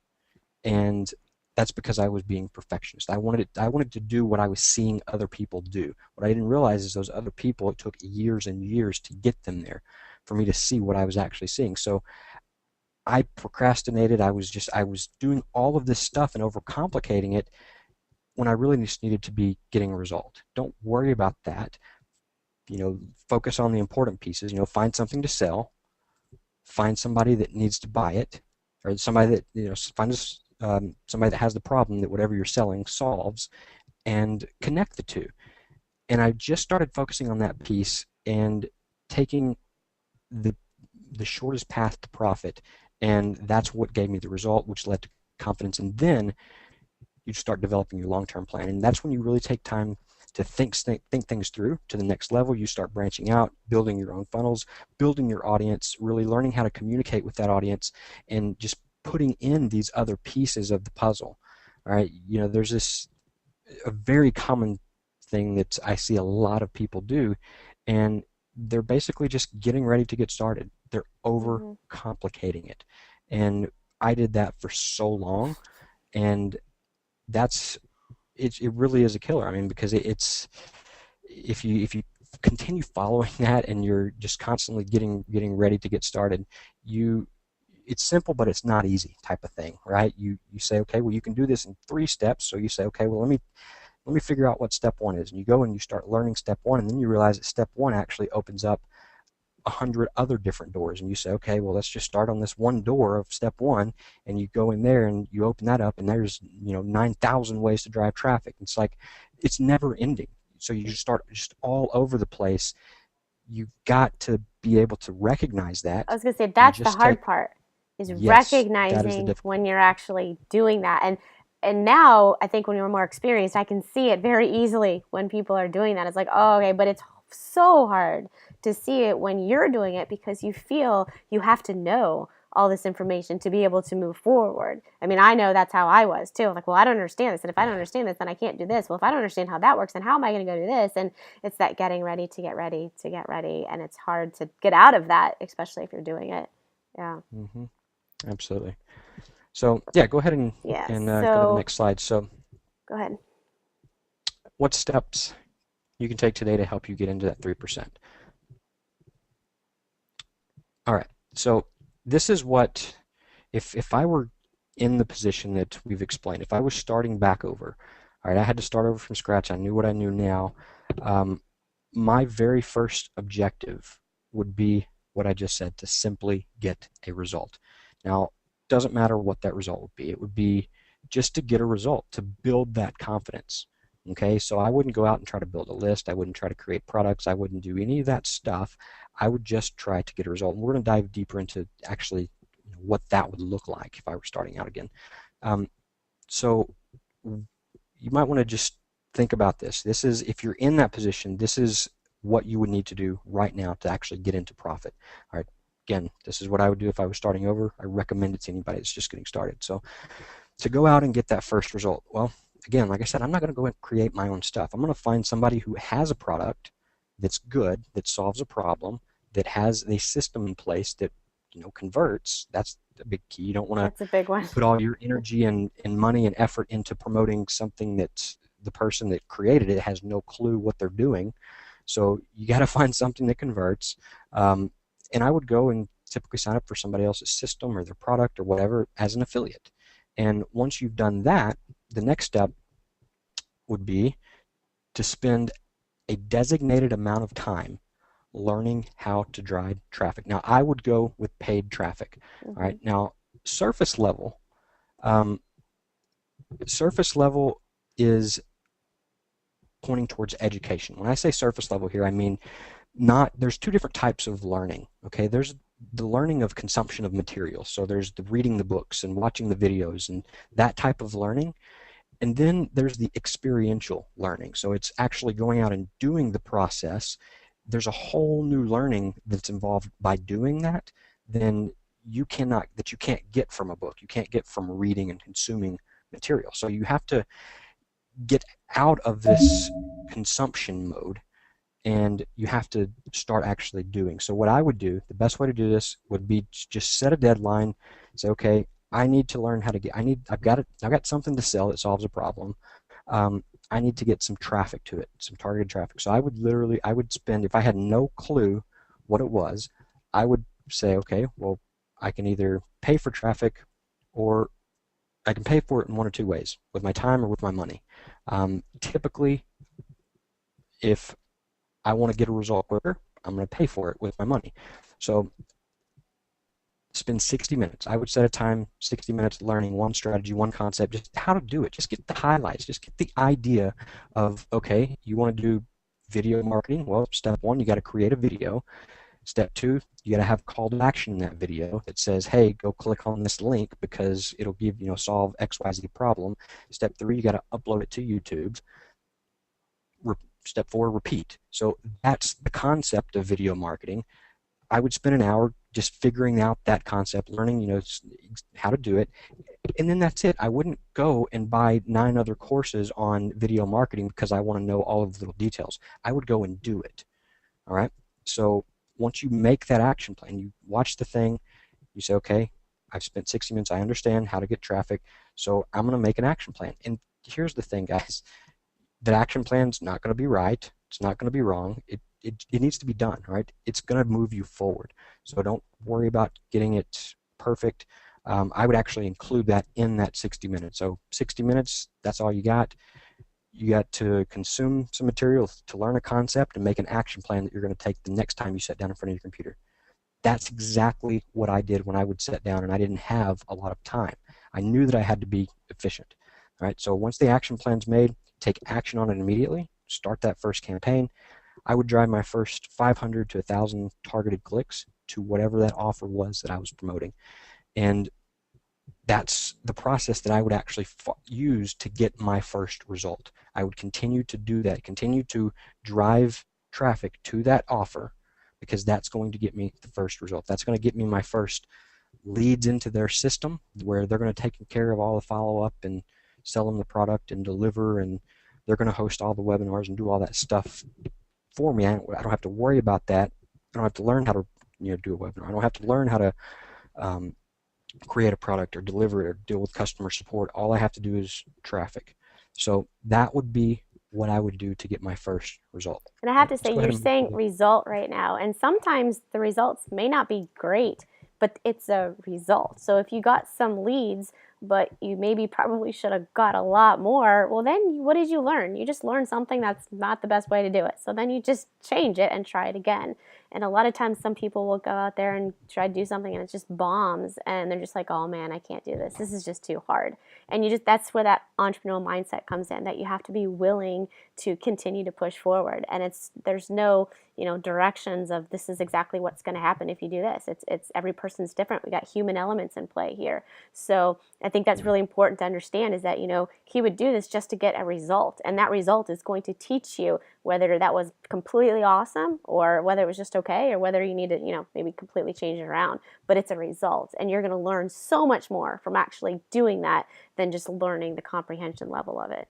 And that's because I was being perfectionist. I wanted to do what I was seeing other people do. What I didn't realize is those other people, it took years and years to get them there for me to see what I was actually seeing. So I procrastinated. I was doing all of this stuff and overcomplicating it when I really just needed to be getting a result. Don't worry about that. Focus on the important pieces. Find something to sell. Find somebody that needs to buy it, or somebody that, find somebody that has the problem that whatever you're selling solves, and connect the two. And I just started focusing on that piece and taking the shortest path to profit, and that's what gave me the result, which led to confidence. And then you start developing your long-term plan, and that's when you really take time to think things through to the next level. You start branching out, building your own funnels, building your audience, really learning how to communicate with that audience, and just putting in these other pieces of the puzzle. All right, there's a very common thing that I see a lot of people do, and they're basically just getting ready to get started. They're overcomplicating it, and I did that for so long, and it really is a killer. Because it's, if you continue following that and you're just constantly getting ready to get started, it's simple, but it's not easy type of thing, right? You say, okay, well, you can do this in 3 steps. So you say, okay, well, let me figure out what step 1 is, and you go and you start learning step 1, and then you realize that step 1 actually opens up 100 other different doors, and you say, okay, well, let's just start on this one door of step 1, and you go in there and you open that up, and there's 9,000 ways to drive traffic. It's like, it's never ending. So you start just all over the place. You've got to be able to recognize that. I was going to say, that's the hard part, is Yes, that is the recognizing when difficult. you're actually doing that. And now I think when you're more experienced, I can see it very easily when people are doing that. It's like, oh, okay, but it's so hard to see it when you're doing it because you feel you have to know all this information to be able to move forward. I mean, I know that's how I was too. Like, well, I don't understand this. And if I don't understand this, then I can't do this. Well, if I don't understand how that works, then how am I going to go do this? And it's that getting ready to get ready to get ready. And it's hard to get out of that, especially if you're doing it. Yeah. Hmm. Absolutely. So yeah, go ahead and, Yeah. go to the So next slide. So go ahead. what steps you can take today to help you get into that 3%? All right. So this is what, if I were in the position that we've explained, if I was starting back over, all right, I had to start over from scratch. I knew what I knew now. My very first objective would be what I just said, to simply get a result. Now, it doesn't matter what that result would be. It would be just to get a result, to build that confidence. Okay, so I wouldn't go out and try to build a list. I wouldn't try to create products. I wouldn't do any of that stuff. I would just try to get a result. And we're going to dive deeper into actually what that would look like if I were starting out again. So you might want to just think about this. This is, if you're in that position, this is what you would need to do right now to actually get into profit. All right. Again, this is what I would do if I was starting over. I recommend it to anybody that's just getting started. So to go out and get that first result, well, again, like I said, I'm not going to go and create my own stuff. I'm going to find somebody who has a product that's good, that solves a problem, that has a system in place that converts. That's a big key. You don't want That's a big one. to put all your energy and money and effort into promoting something that the person that created it has no clue what they're doing. So you got to find something that converts. And I would go and typically sign up for somebody else's system or their product or whatever as an affiliate. And once you've done that, the next step would be to spend a designated amount of time learning how to drive traffic. Now, I would go with paid traffic. All right. Now, surface level, is pointing towards education. When I say surface level here, I mean there's two different types of learning. Okay, there's the learning of consumption of material. So there's the reading the books and watching the videos and that type of learning. And then there's the experiential learning. So it's actually going out and doing the process. There's a whole new learning that's involved by doing that that you can't get from a book. You can't get from reading and consuming material. So you have to get out of this consumption mode and you have to start actually doing. So what I would do, the best way to do this would be just set a deadline, say, okay, I need to learn how to I've got something to sell that solves a problem. I need to get some traffic to it, some targeted traffic. So I would spend, if I had no clue what it was, I would say, okay, well, I can either pay for traffic or I can pay for it in one or two ways, with my time or with my money. Typically, if I want to get a result quicker, I'm going to pay for it with my money. So spend 60 minutes. I would set a time, 60 minutes learning one strategy, one concept, just how to do it. Just get the highlights. Just get the idea of, okay, you want to do video marketing. Well, step one, you got to create a video. Step two, you got to have call to action in that video that says, hey, go click on this link because it'll give, solve XYZ problem. Step three, you got to upload it to YouTube. Step four, repeat. So that's the concept of video marketing. I would spend an hour just figuring out that concept, learning, how to do it, and then that's it. I wouldn't go and buy 9 other courses on video marketing because I want to know all of the little details. I would go and do it. All right. So once you make that action plan, you watch the thing, you say, okay, I've spent 60 minutes. I understand how to get traffic, so I'm going to make an action plan. And here's the thing, guys. That action plan's not going to be right. It's not going to be wrong. It needs to be done, right? It's going to move you forward. So don't worry about getting it perfect. I would actually include that in that 60 minutes. So 60 minutes, that's all you got. You got to consume some material to learn a concept and make an action plan that you're going to take the next time you sit down in front of your computer. That's exactly what I did when I would sit down and I didn't have a lot of time. I knew that I had to be efficient. All right, so once the action plan's made, take action on it immediately. Start that first campaign. I would drive my first 500 to 1,000 targeted clicks to whatever that offer was that I was promoting. And that's the process that I would actually use to get my first result. I would continue to do that, continue to drive traffic to that offer because that's going to get me the first result. That's going to get me my first leads into their system where they're going to take care of all the follow-up and sell them the product and deliver, and they're going to host all the webinars and do all that stuff for me. I don't have to worry about that. I don't have to learn how to do a webinar. I don't have to learn how to create a product or deliver it or deal with customer support. All I have to do is traffic. So that would be what I would do to get my first result. And I have to say, you're saying result right now, and sometimes the results may not be great, but it's a result. So if you got some leads, but you maybe probably should have got a lot more, well then what did you learn? You just learned something that's not the best way to do it. So then you just change it and try it again. And a lot of times some people will go out there and try to do something and it just bombs and they're just like, oh man, I can't do this. This is just too hard. And that's where that entrepreneurial mindset comes in, that you have to be willing to continue to push forward. And there's no, directions of this is exactly what's going to happen if you do this. It's every person's different. We got human elements in play here. So I think that's really important to understand, is that, he would do this just to get a result. And that result is going to teach you whether that was completely awesome or whether it was just okay, or whether you need to, maybe completely change it around. But it's a result. And you're going to learn so much more from actually doing that than just learning the comprehension level of it.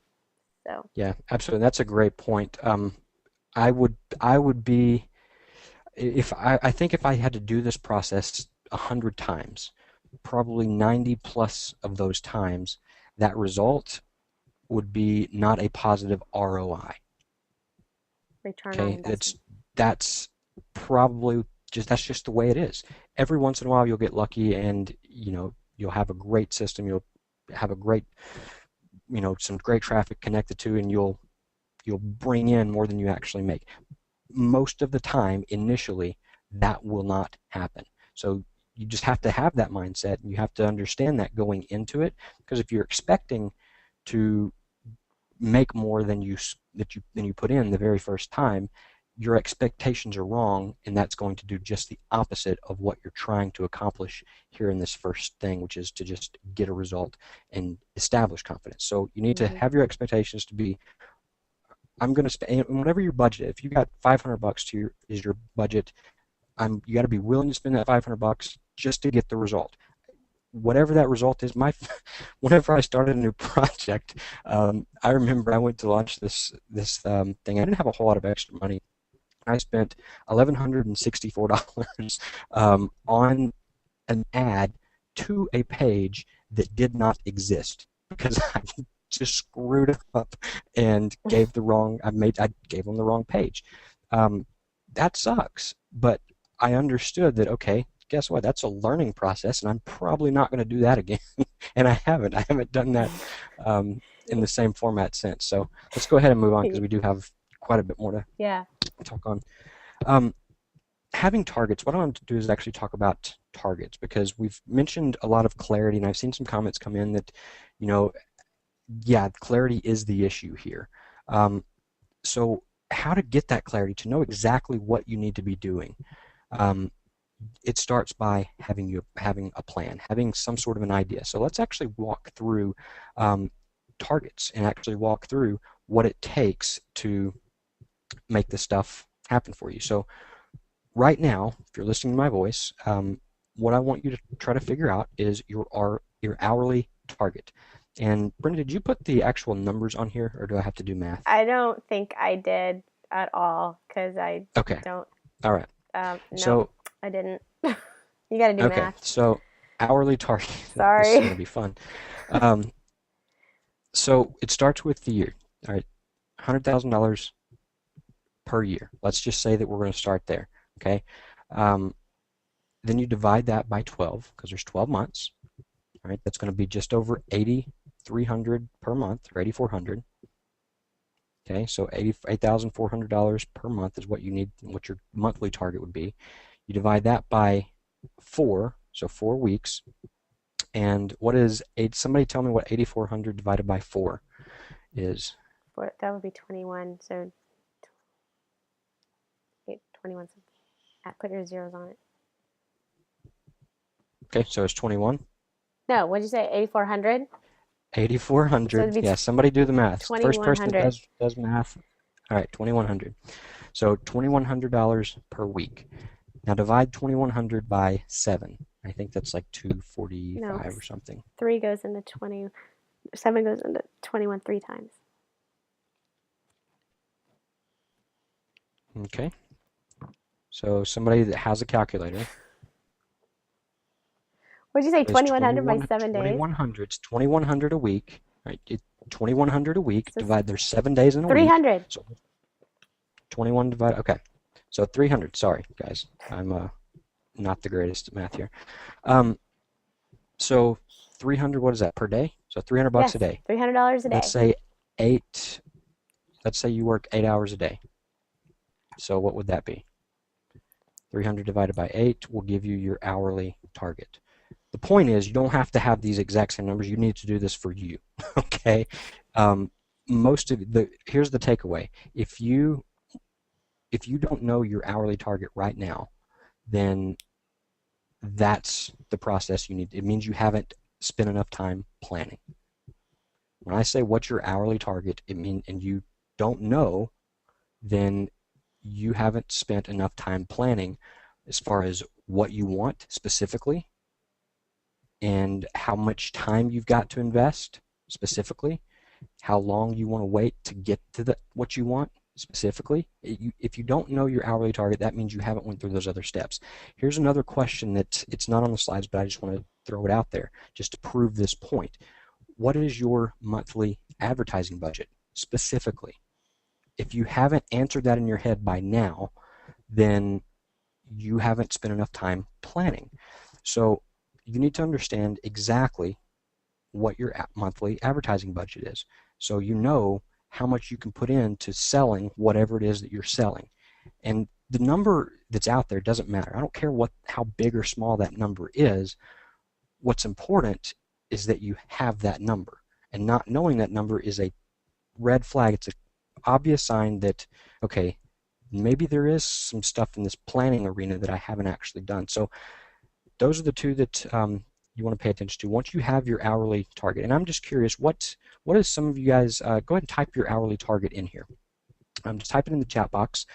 So yeah, absolutely. That's a great point. I would be, I think if I had to do this process 100 times, probably 90 plus of those times, that result would be not a positive ROI. Return on investment. That's probably that's just the way it is. Every once in a while you'll get lucky and you'll have a great system, you'll have a great some great traffic connected to, and you'll bring in more than you actually make. Most of the time, initially, that will not happen. So you just have to have that mindset, and you have to understand that going into it, because if you're expecting to make more than you put in the very first time, your expectations are wrong, and that's going to do just the opposite of what you're trying to accomplish here in this first thing, which is to just get a result and establish confidence. So you need to have your expectations to be, I'm going to spend whatever your budget. If you got $500 is your budget, you got to be willing to spend that $500 just to get the result. Whatever that result is, whenever I started a new project, I remember I went to launch this thing. I didn't have a whole lot of extra money. I spent $1,164 on an ad to a page that did not exist because I just screwed it up and gave the wrong. I gave them the wrong page. That sucks, but I understood that. Okay, guess what? That's a learning process, and I'm probably not going to do that again. And I haven't done that in the same format since. So let's go ahead and move on, because we do have quite a bit more to talk on. Having targets, what I want to do is actually talk about targets, because we've mentioned a lot of clarity, and I've seen some comments come in that, clarity is the issue here. So how to get that clarity, to know exactly what you need to be doing. It starts by having a plan, having some sort of an idea. So let's actually walk through targets and actually walk through what it takes to make this stuff happen for you. So right now, if you're listening to my voice, what I want you to try to figure out is your hourly target. And Brenda, did you put the actual numbers on here, or do I have to do math? I don't think I did at all, because I don't. All right. No, so I didn't. You got to do math. Okay, so hourly target. Sorry. This is going to be fun. So it starts with the year. All right, $100,000 per year. Let's just say that we're going to start there. Okay. Then you divide that by 12, because there's 12 months. All right, that's going to be just over $8,300 per month, or $8,400. Okay, so $8,400 per month is what you need, what your monthly target would be. You divide that by 4, so 4 weeks. And what is somebody tell me what 8,400 divided by 4 is? That would be 21. So 21. Put your zeros on it. Okay, so it's 21. No, what did you say? 8,400. 8,400. Yeah, somebody do the math. First person that does math. All right, 2,100. So $2,100 per week. Now divide 2,100 by 7. I think that's like No, 245 or something. 3 goes into 20, 7 goes into 21 three times. Okay. So somebody that has a calculator, What'd you say, what is 2100 by 7 days? 2100? It's 2,100 a week, right? 2,100 a week. So Divide there's 7 days in a week. 300. So 21 divided. Okay. So 300. Sorry, guys. I'm not the greatest at math here. Um, so 300. What is that per day? So 300 bucks Yes, a day. $300 a Let's day. say eight. Let's say you work 8 hours a day. So what would that be? 300 divided by 8 will give you your hourly target. The point is, you don't have to have these exact same numbers. You need to do this for you. Okay. Most of here's the takeaway. If you don't know your hourly target right now, then that's the process you need. It means you haven't spent enough time planning. When I say what's your hourly target, and you don't know, then you haven't spent enough time planning as far as what you want specifically and how much time you've got to invest specifically, how long you want to wait to get to what you want specifically. If you don't know your hourly target, that means you haven't went through those other steps. Here's another question that it's not on the slides, but I just want to throw it out there just to prove this point. What is your monthly advertising budget specifically? If you haven't answered that in your head by now, then you haven't spent enough time planning. So you need to understand exactly what your monthly advertising budget is. So you know how much you can put into selling whatever it is that you're selling. And the number that's out there doesn't matter. I don't care how big or small that number is. What's important is that you have that number. And not knowing that number is a red flag. It's an obvious sign that, okay, maybe there is some stuff in this planning arena that I haven't actually done. So those are the two that you want to pay attention to. Once you have your hourly target, and I'm just curious, what is some of you guys, go ahead and type your hourly target in here. Just type it in the chat box,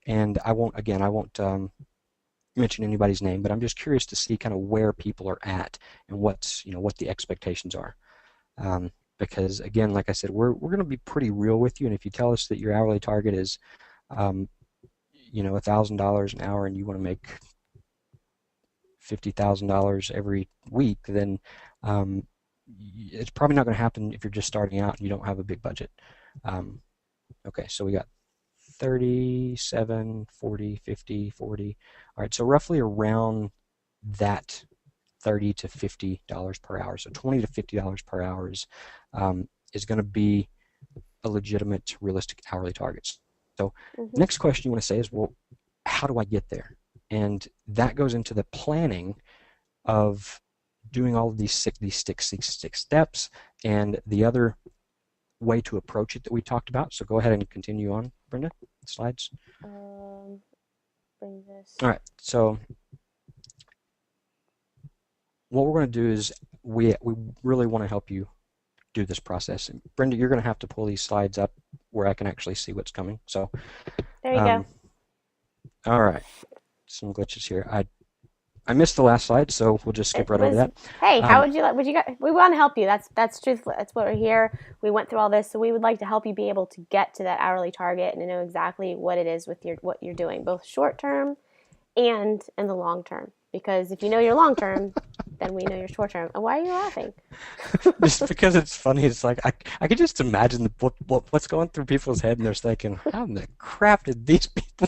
and I won't mention anybody's name, but I'm just curious to see kind of where people are at and what the expectations are. Because again, like I said, we're going to be pretty real with you, and if you tell us that your hourly target is $1,000 an hour and you want to make $50,000 every week, then it's probably not going to happen if you're just starting out and you don't have a big budget. Okay, so we got 37, 40, 50, 40. All right, so roughly around that $30 to $50 per hour. So $20 to $50 per hour is going to be a legitimate, realistic hourly target. So the next question you want to say is, well, how do I get there? And that goes into the planning of doing all of these six steps and the other way to approach it that we talked about. So go ahead and continue on, Brenda. Slides. Bring this. All right. So what we're going to do is we really want to help you do this process. And Brenda, you're going to have to pull these slides up where I can actually see what's coming. So there you go. All right. Some glitches here. I missed the last slide, so we'll just skip right over that. Hey, how would you like? We want to help you. That's truthful. That's what we're here. We went through all this, so we would like to help you be able to get to that hourly target and to know exactly what it is with what you're doing, both short term and in the long term. Because if you know your long term, then we know your short term. And why are you laughing? Just because it's funny. It's like I could just imagine what's going through people's head, and they're thinking, how in the crap did these people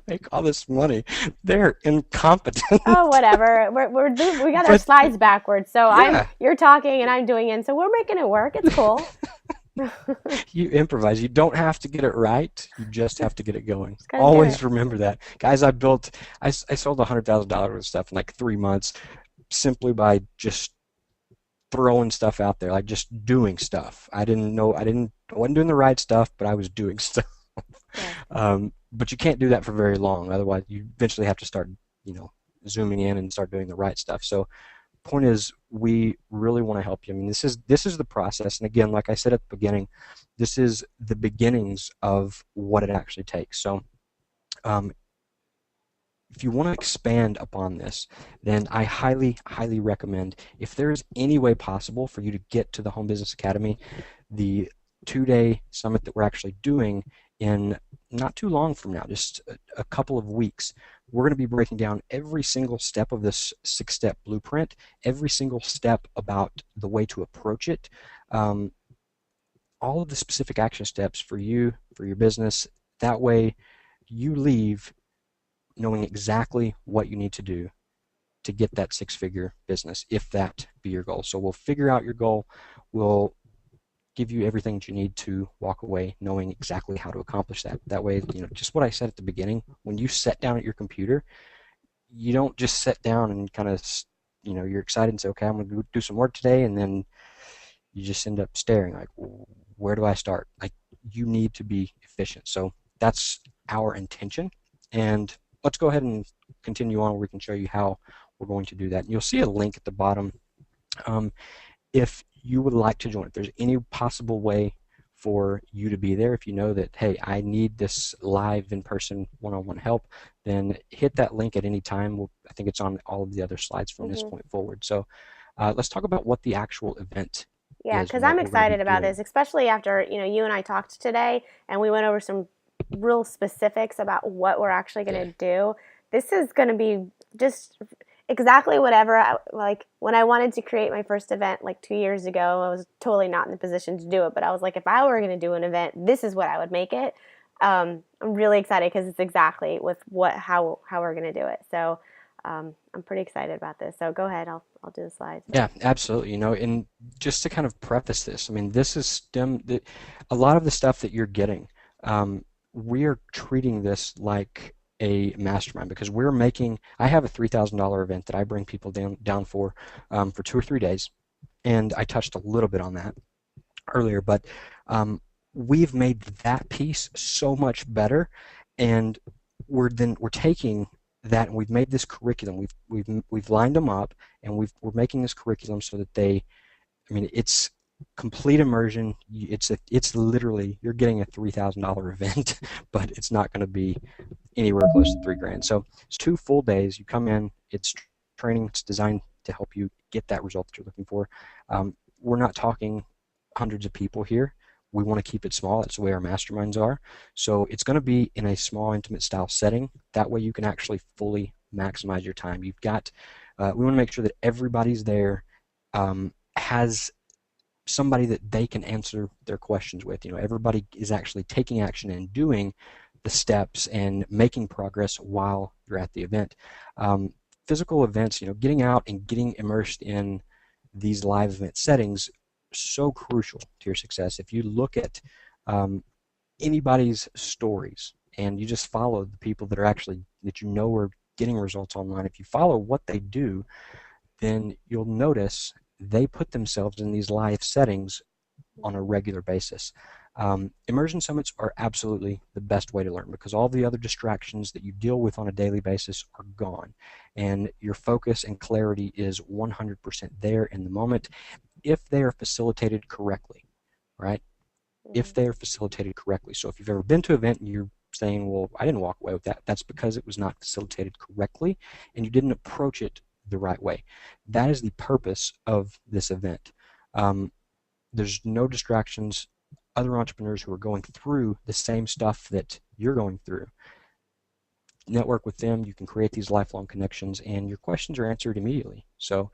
make all this money? They're incompetent. Oh, whatever. We got our slides backwards, so yeah. you're talking and I'm doing it, so we're making it work. It's cool. You improvise. You don't have to get it right. You just have to get it going. Always remember that. Guys, I sold $100,000 worth of stuff in like 3 months simply by just throwing stuff out there, like just doing stuff. I wasn't doing the right stuff, but I was doing stuff. Yeah. But you can't do that for very long. Otherwise, you eventually have to start, zooming in and start doing the right stuff. So point is, we really want to help you. I mean, this is the process, and again, like I said at the beginning, this is the beginnings of what it actually takes. So Um, if you want to expand upon this, then I highly, highly recommend, if there is any way possible for you to get to the Home Business Academy, the 2-day summit that we're actually doing in not too long from now, just a couple of weeks. We're going to be breaking down every single step of this 6-step blueprint, every single step about the way to approach it, um, all of the specific action steps for you, for your business. That way you leave knowing exactly what you need to do to get that 6-figure business, if that be your goal. So we'll figure out your goal. We'll give you everything that you need to walk away knowing exactly how to accomplish that. That way, just what I said at the beginning, when you sit down at your computer, you don't just sit down and kind of, you're excited and say, okay, I'm going to do some work today, and then you just end up staring like, where do I start? Like, you need to be efficient. So that's our intention. And let's go ahead and continue on where we can show you how we're going to do that. And you'll see a link at the bottom. If you would like to join, if there's any possible way for you to be there, if you know that, hey, I need this live in-person one-on-one help, then hit that link at any time. I think it's on all of the other slides from this point forward. So let's talk about what the actual event Yeah, is because and what I'm we're going to be excited about doing. this, especially after, you and I talked today and we went over some real specifics about what we're actually Yeah. going to do. This is going to be just exactly whatever like when I wanted to create my first event like 2 years ago. I was totally not in the position to do it, but I was like, if I were going to do an event, this is what I would make it. I'm really excited because it's exactly with how we're going to do it. So I'm pretty excited about this. So go ahead, I'll do the slides. Yeah, absolutely. And just to kind of preface this, I mean, this is a lot of the stuff that you're getting. We are treating this like a mastermind because I have a $3,000 event that I bring people down for 2 or 3 days, and I touched a little bit on that earlier, but um, we've made that piece so much better, and we're taking that and we've made this curriculum. We've lined them up, and we're making this curriculum so that I mean, it's complete immersion. It's literally, you're getting a $3,000 event, but it's not going to be anywhere close to 3 grand. So it's 2 full days. You come in, it's training. It's designed to help you get that result that you're looking for. We're not talking hundreds of people here. We want to keep it small. That's the way our masterminds are. So it's going to be in a small, intimate style setting. That way you can actually fully maximize your time. We want to make sure that everybody's there, has somebody that they can answer their questions with. Everybody is actually taking action and doing the steps and making progress while you're at the event. Physical events, getting out and getting immersed in these live event settings, so crucial to your success. If you look at anybody's stories and you just follow the people that are getting results online, if you follow what they do, then you'll notice they put themselves in these live settings on a regular basis. Immersion summits are absolutely the best way to learn because all the other distractions that you deal with on a daily basis are gone, and your focus and clarity is 100% there in the moment if they are facilitated correctly, right? If they are facilitated correctly. So if you've ever been to an event and you're saying, well, I didn't walk away with that, that's because it was not facilitated correctly and you didn't approach it the right way. That is the purpose of this event. There's no distractions. Other entrepreneurs who are going through the same stuff that you're going through, network with them. You can create these lifelong connections, and your questions are answered immediately. So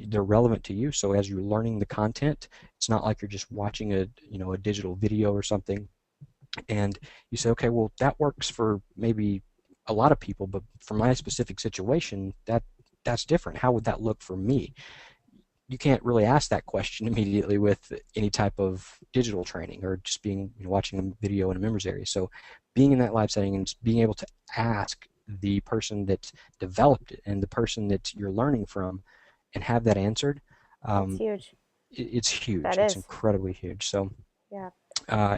they're relevant to you. So as you're learning the content, it's not like you're just watching a digital video or something, and you say, okay, well, that works for maybe a lot of people, but for my specific situation, that's different. How would that look for me? You can't really ask that question immediately with any type of digital training or just being watching a video in a members area. So being in that live setting and being able to ask the person that developed it and the person that you're learning from and have that answered, That's huge. it's huge. That It's is. incredibly huge. So Yeah.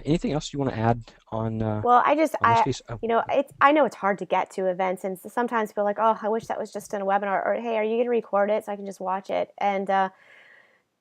anything else you want to add Well, on this piece? Oh, I know it's hard to get to events, and sometimes feel like, oh, I wish that was just in a webinar, or hey, are you going to record it so I can just watch it? And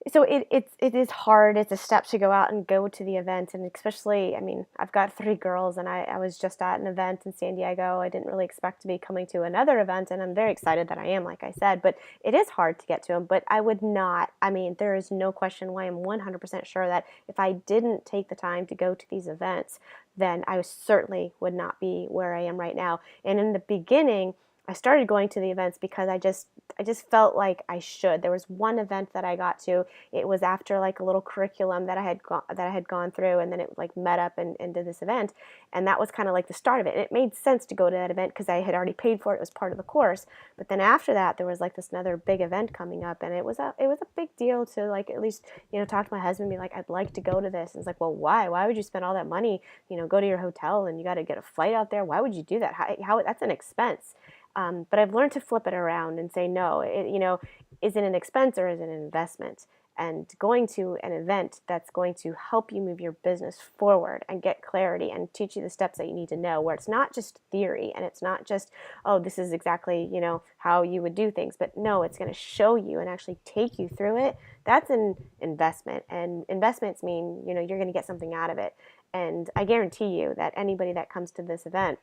So it is hard. It's a step to go out and go to the event, and especially, I mean, I've got three girls, and I was just at an event in San Diego. I didn't really expect to be coming to another event, and I'm very excited that I am, like I said. But it is hard to get to them. But I would not. I mean, there is no question why I'm 100% sure that if I didn't take the time to go to these events, then I certainly would not be where I am right now. And in the beginning, I started going to the events because I just felt like I should. There was one event that I got to. It was after like a little curriculum that I had gone through, and then it like met up and did this event, and that was kind of like the start of it. And it made sense to go to that event because I had already paid for it. It was part of the course. But then after that, there was like this another big event coming up, and it was a big deal to like at least talk to my husband and be like, I'd like to go to this. And it's like, well, why? Why would you spend all that money? Go to your hotel and you got to get a flight out there. Why would you do that? How that's an expense. But I've learned to flip it around and say, no, is it an expense or is it an investment? And going to an event that's going to help you move your business forward and get clarity and teach you the steps that you need to know, where it's not just theory and it's not just, oh, this is exactly, how you would do things, but no, it's going to show you and actually take you through it. That's an investment. And investments mean, you're going to get something out of it. And I guarantee you that anybody that comes to this event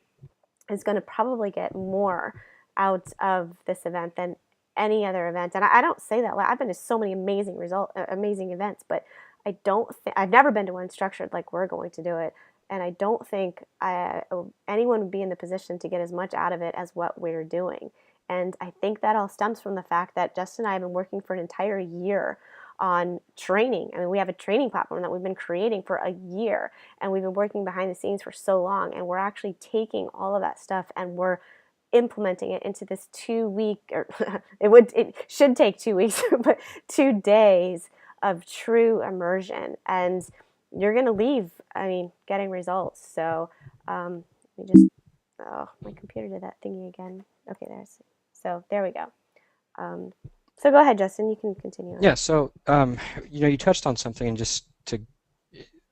is going to probably get more out of this event than any other event. And I don't say that. I've been to so many amazing events, but I've never been to one structured like we're going to do it. And I don't think anyone would be in the position to get as much out of it as what we're doing. And I think that all stems from the fact that Justin and I have been working for an entire year on training. I mean, we have a training platform that we've been creating for a year, and we've been working behind the scenes for so long, and we're actually taking all of that stuff and we're implementing it into this 2 week, or it should take 2 weeks, but 2 days of true immersion. And you're going to leave, I mean, getting results. So let me just, oh, my computer did that thingy again. Okay, so there we go. Um, so go ahead, Justin. You can continue on. Yeah, so you touched on something, and just to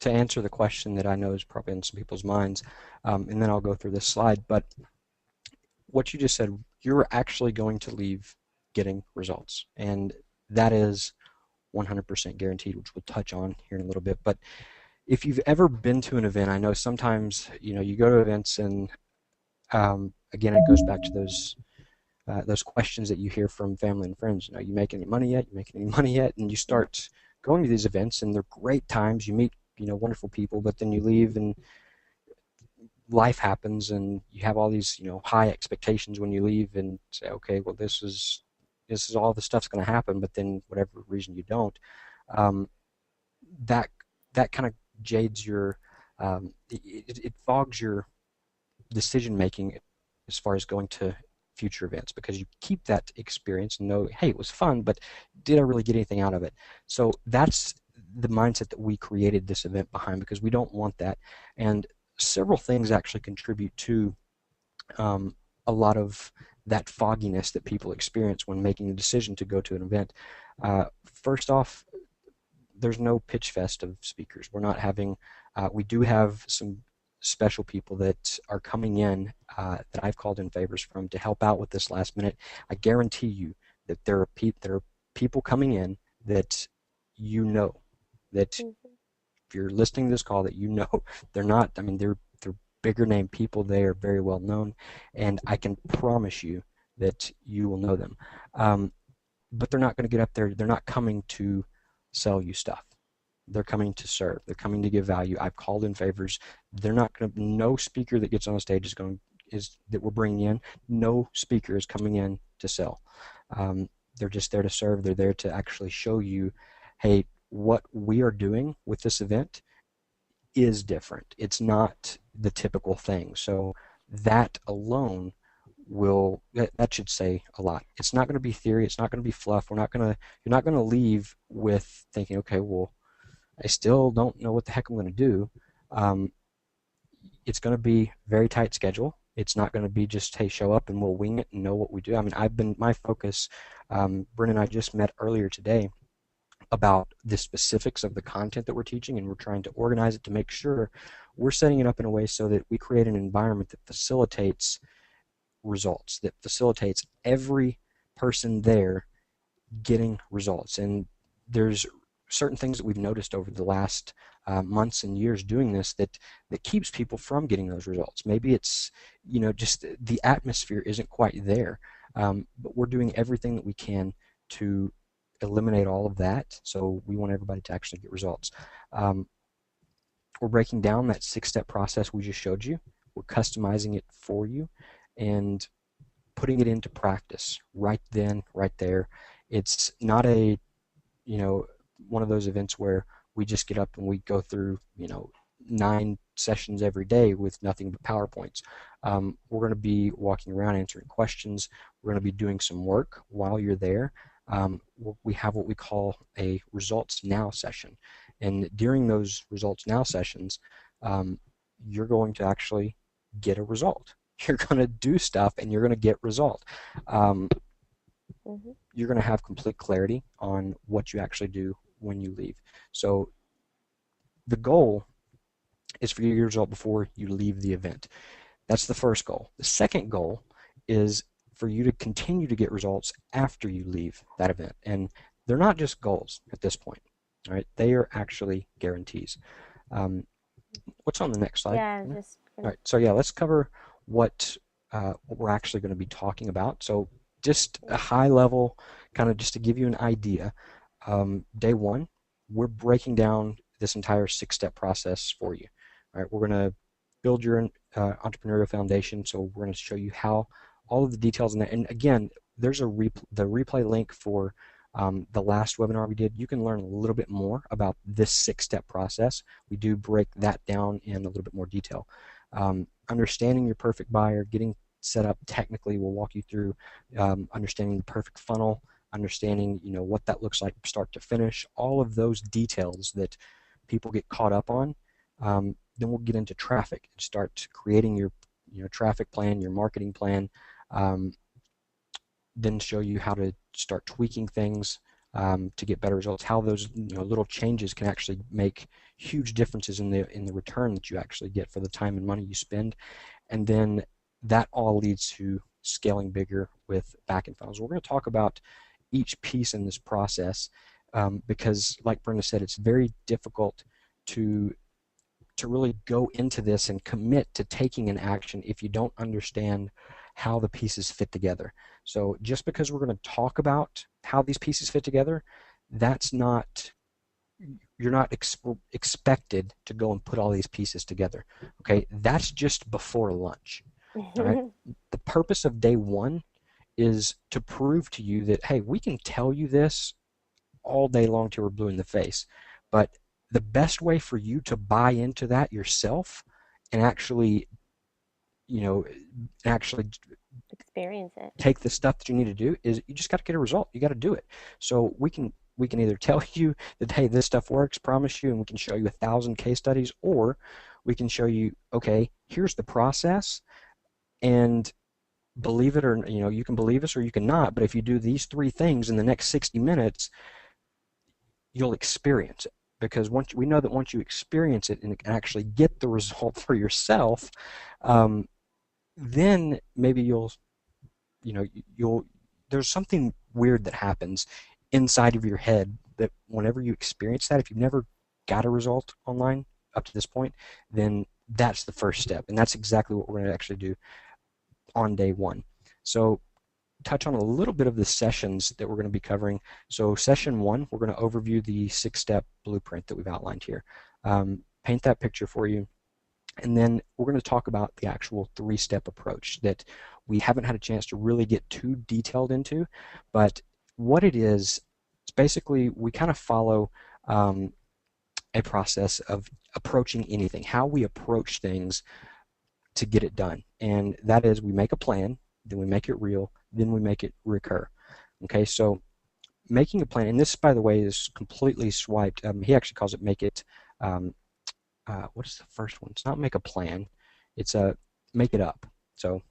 answer the question that I know is probably in some people's minds, and then I'll go through this slide. But what you just said, you're actually going to leave getting results, and that is 100% guaranteed, which we'll touch on here in a little bit. But if you've ever been to an event, I know sometimes you go to events, and again, it goes back to those questions that you hear from family and friends. You making any money yet? You making any money yet? And you start going to these events, and they're great times. You meet wonderful people, but then you leave, and life happens, and you have all these high expectations when you leave, and say, okay, well, this is all the stuff's going to happen, but then whatever reason you don't, um, that that kind of jades your it fogs your decision making as far as going to future events, because you keep that experience and know, hey, it was fun, but did I really get anything out of it? So that's the mindset that we created this event behind, because we don't want that. And several things actually contribute to a lot of that fogginess that people experience when making a decision to go to an event. First off, there's no pitch fest of speakers. We're not having, we do have some special people that are coming in that I've called in favors from to help out with this last minute. I guarantee you that there are people coming in that that Mm-hmm. if you're listening to this call, that they're not, I mean, they're bigger name people. They are very well known, and I can promise you that you will know them. But they're not going to get up there. They're not coming to sell you stuff. They're coming to serve. They're coming to give value. I've called in favors. They're not going to. No speaker that gets on the stage is that we're bringing in. No speaker is coming in to sell. They're just there to serve. They're there to actually show you, hey, what we are doing with this event is different. It's not the typical thing. So that alone that should say a lot. It's not going to be theory. It's not going to be fluff. You're not going to leave with thinking, okay, well, I still don't know what the heck I'm going to do. Um, it's going to be very tight schedule. It's not going to be just, hey, show up and we'll wing it and know what we do. I mean, my focus, Brent and I just met earlier today about the specifics of the content that we're teaching, and we're trying to organize it to make sure we're setting it up in a way so that we create an environment that facilitates results, that facilitates every person there getting results. And there's certain things that we've noticed over the last months and years doing this that keeps people from getting those results. Maybe it's, just the atmosphere isn't quite there, but we're doing everything that we can to eliminate all of that. So we want everybody to actually get results. Um, we're breaking down that 6-step process we just showed you. We're customizing it for you and putting it into practice right then, right there. It's not a, one of those events where we just get up and we go through, 9 sessions every day with nothing but PowerPoints. We're going to be walking around answering questions. We're going to be doing some work while you're there. We have what we call a results now session. And during those results now sessions, you're going to actually get a result. You're going to do stuff and you're going to get result. You're going to have complete clarity on what you actually do when you leave. So the goal is for you to get a result before you leave the event. That's the first goal. The second goal is for you to continue to get results after you leave that event. And they're not just goals at this point. All right, they are actually guarantees. What's on the next slide? Yeah, just all right. So yeah, let's cover what we're actually going to be talking about. So just a high level, kind of just to give you an idea. Day one, we're breaking down this entire 6-step process for you. All right, we're going to build your entrepreneurial foundation. So we're going to show you how all of the details in that. And again, there's the replay link for the last webinar we did. You can learn a little bit more about this 6-step process. We do break that down in a little bit more detail. Understanding your perfect buyer, getting set up technically, we'll walk you through understanding the perfect funnel, understanding what that looks like start to finish, all of those details that people get caught up on. Then we'll get into traffic and start creating your traffic plan, your marketing plan. Then show you how to start tweaking things to get better results. How those little changes can actually make huge differences in the return that you actually get for the time and money you spend. And then that all leads to scaling bigger with back-end funnels. We're going to talk about each piece in this process because, like Brenda said, it's very difficult to really go into this and commit to taking an action if you don't understand how the pieces fit together. So just because we're going to talk about how these pieces fit together, that's not, you're not expected to go and put all these pieces together. Okay, that's just before lunch. All right. The purpose of day one is to prove to you that, hey, we can tell you this all day long till we're blue in the face, but the best way for you to buy into that yourself and actually, experience it, take the stuff that you need to do is you just got to get a result. You got to do it. So we can either tell you that, hey, this stuff works, promise you, and we can show you 1,000 case studies, or we can show you, okay, here's the process, and believe it or you can believe us or you can not, but if you do these 3 things in the next 60 minutes, you'll experience it. Because we know that once you experience it and actually get the result for yourself, then maybe there's something weird that happens inside of your head that whenever you experience that, if you've never got a result online up to this point, then that's the first step, and that's exactly what we're going to actually do on day one. So touch on a little bit of the sessions that we're going to be covering. So session 1, we're going to overview the 6-step blueprint that we've outlined here, paint that picture for you, and then we're going to talk about the actual 3-step approach that we haven't had a chance to really get too detailed into, but what it is, it's basically we kind of follow a process of approaching anything, how we approach things to get it done, and that is we make a plan, then we make it real, then we make it recur. Okay, so making a plan, and this, by the way, is completely swiped. He actually calls it make it, what is the first one? It's not make a plan, it's make it up. So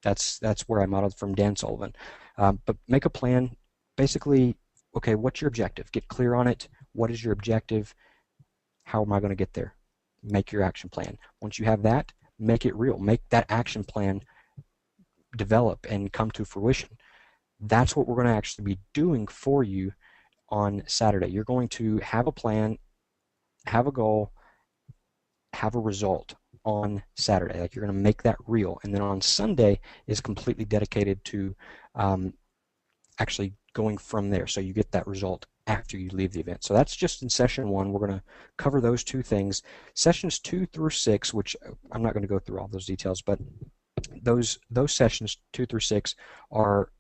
that's where I modeled from Dan Sullivan. But make a plan, basically, okay, what's your objective? Get clear on it. What is your objective? How am I going to get there? Make your action plan. Once you have that, make it real. Make that action plan develop and come to fruition. That's what we're going to actually be doing for you on Saturday. You're going to have a plan, have a goal, have a result on Saturday. Like you're going to make that real. And then on Sunday is completely dedicated to um, actually going from there. So you get that result after you leave the event. So that's just in session one. We're going to cover those two things. Sessions 2 through 6, which I'm not going to go through all those details, but those sessions 2 through 6 are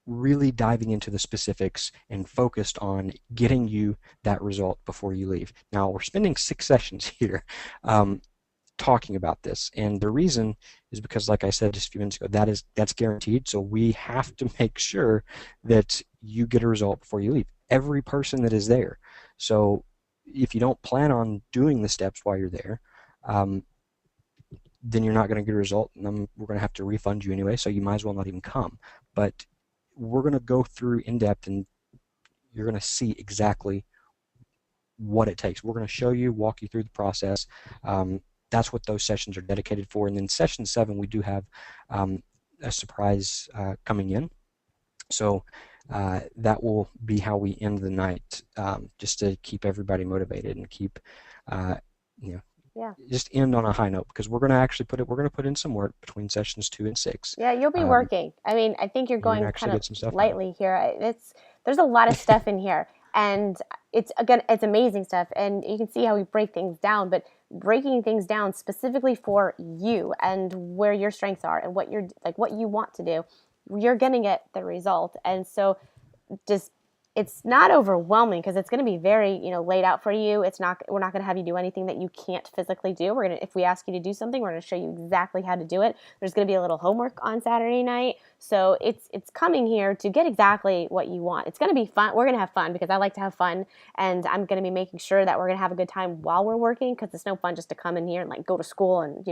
really diving into the specifics and focused on getting you that result before you leave. Now, we're spending 6 sessions here talking about this, and the reason is because, like I said just a few minutes ago, that's guaranteed. So we have to make sure that you get a result before you leave. Every person that is there. So if you don't plan on doing the steps while you're there, then you're not going to get a result, and then we're going to have to refund you anyway. So you might as well not even come. But we're going to go through in depth, and you're going to see exactly what it takes. We're going to show you, walk you through the process. That's what those sessions are dedicated for. And then session 7, we do have a surprise coming in. So that will be how we end the night, just to keep everybody motivated and keep, just end on a high note, because we're going to actually put in some work between sessions 2 and 6. Yeah, you'll be working. I mean, I think you're going kind of lightly here. There's a lot of stuff in here, and it's amazing stuff, and you can see how we break things down, but breaking things down specifically for you and where your strengths are and what you want to do, you're going to get the result. And so just, it's not overwhelming, because it's going to be very, laid out for you. We're not going to have you do anything that you can't physically do. If we ask you to do something, we're going to show you exactly how to do it. There's going to be a little homework on Saturday night. So it's coming here to get exactly what you want. It's going to be fun. We're going to have fun, because I like to have fun, and I'm going to be making sure that we're going to have a good time while we're working, because it's no fun just to come in here and go to school and,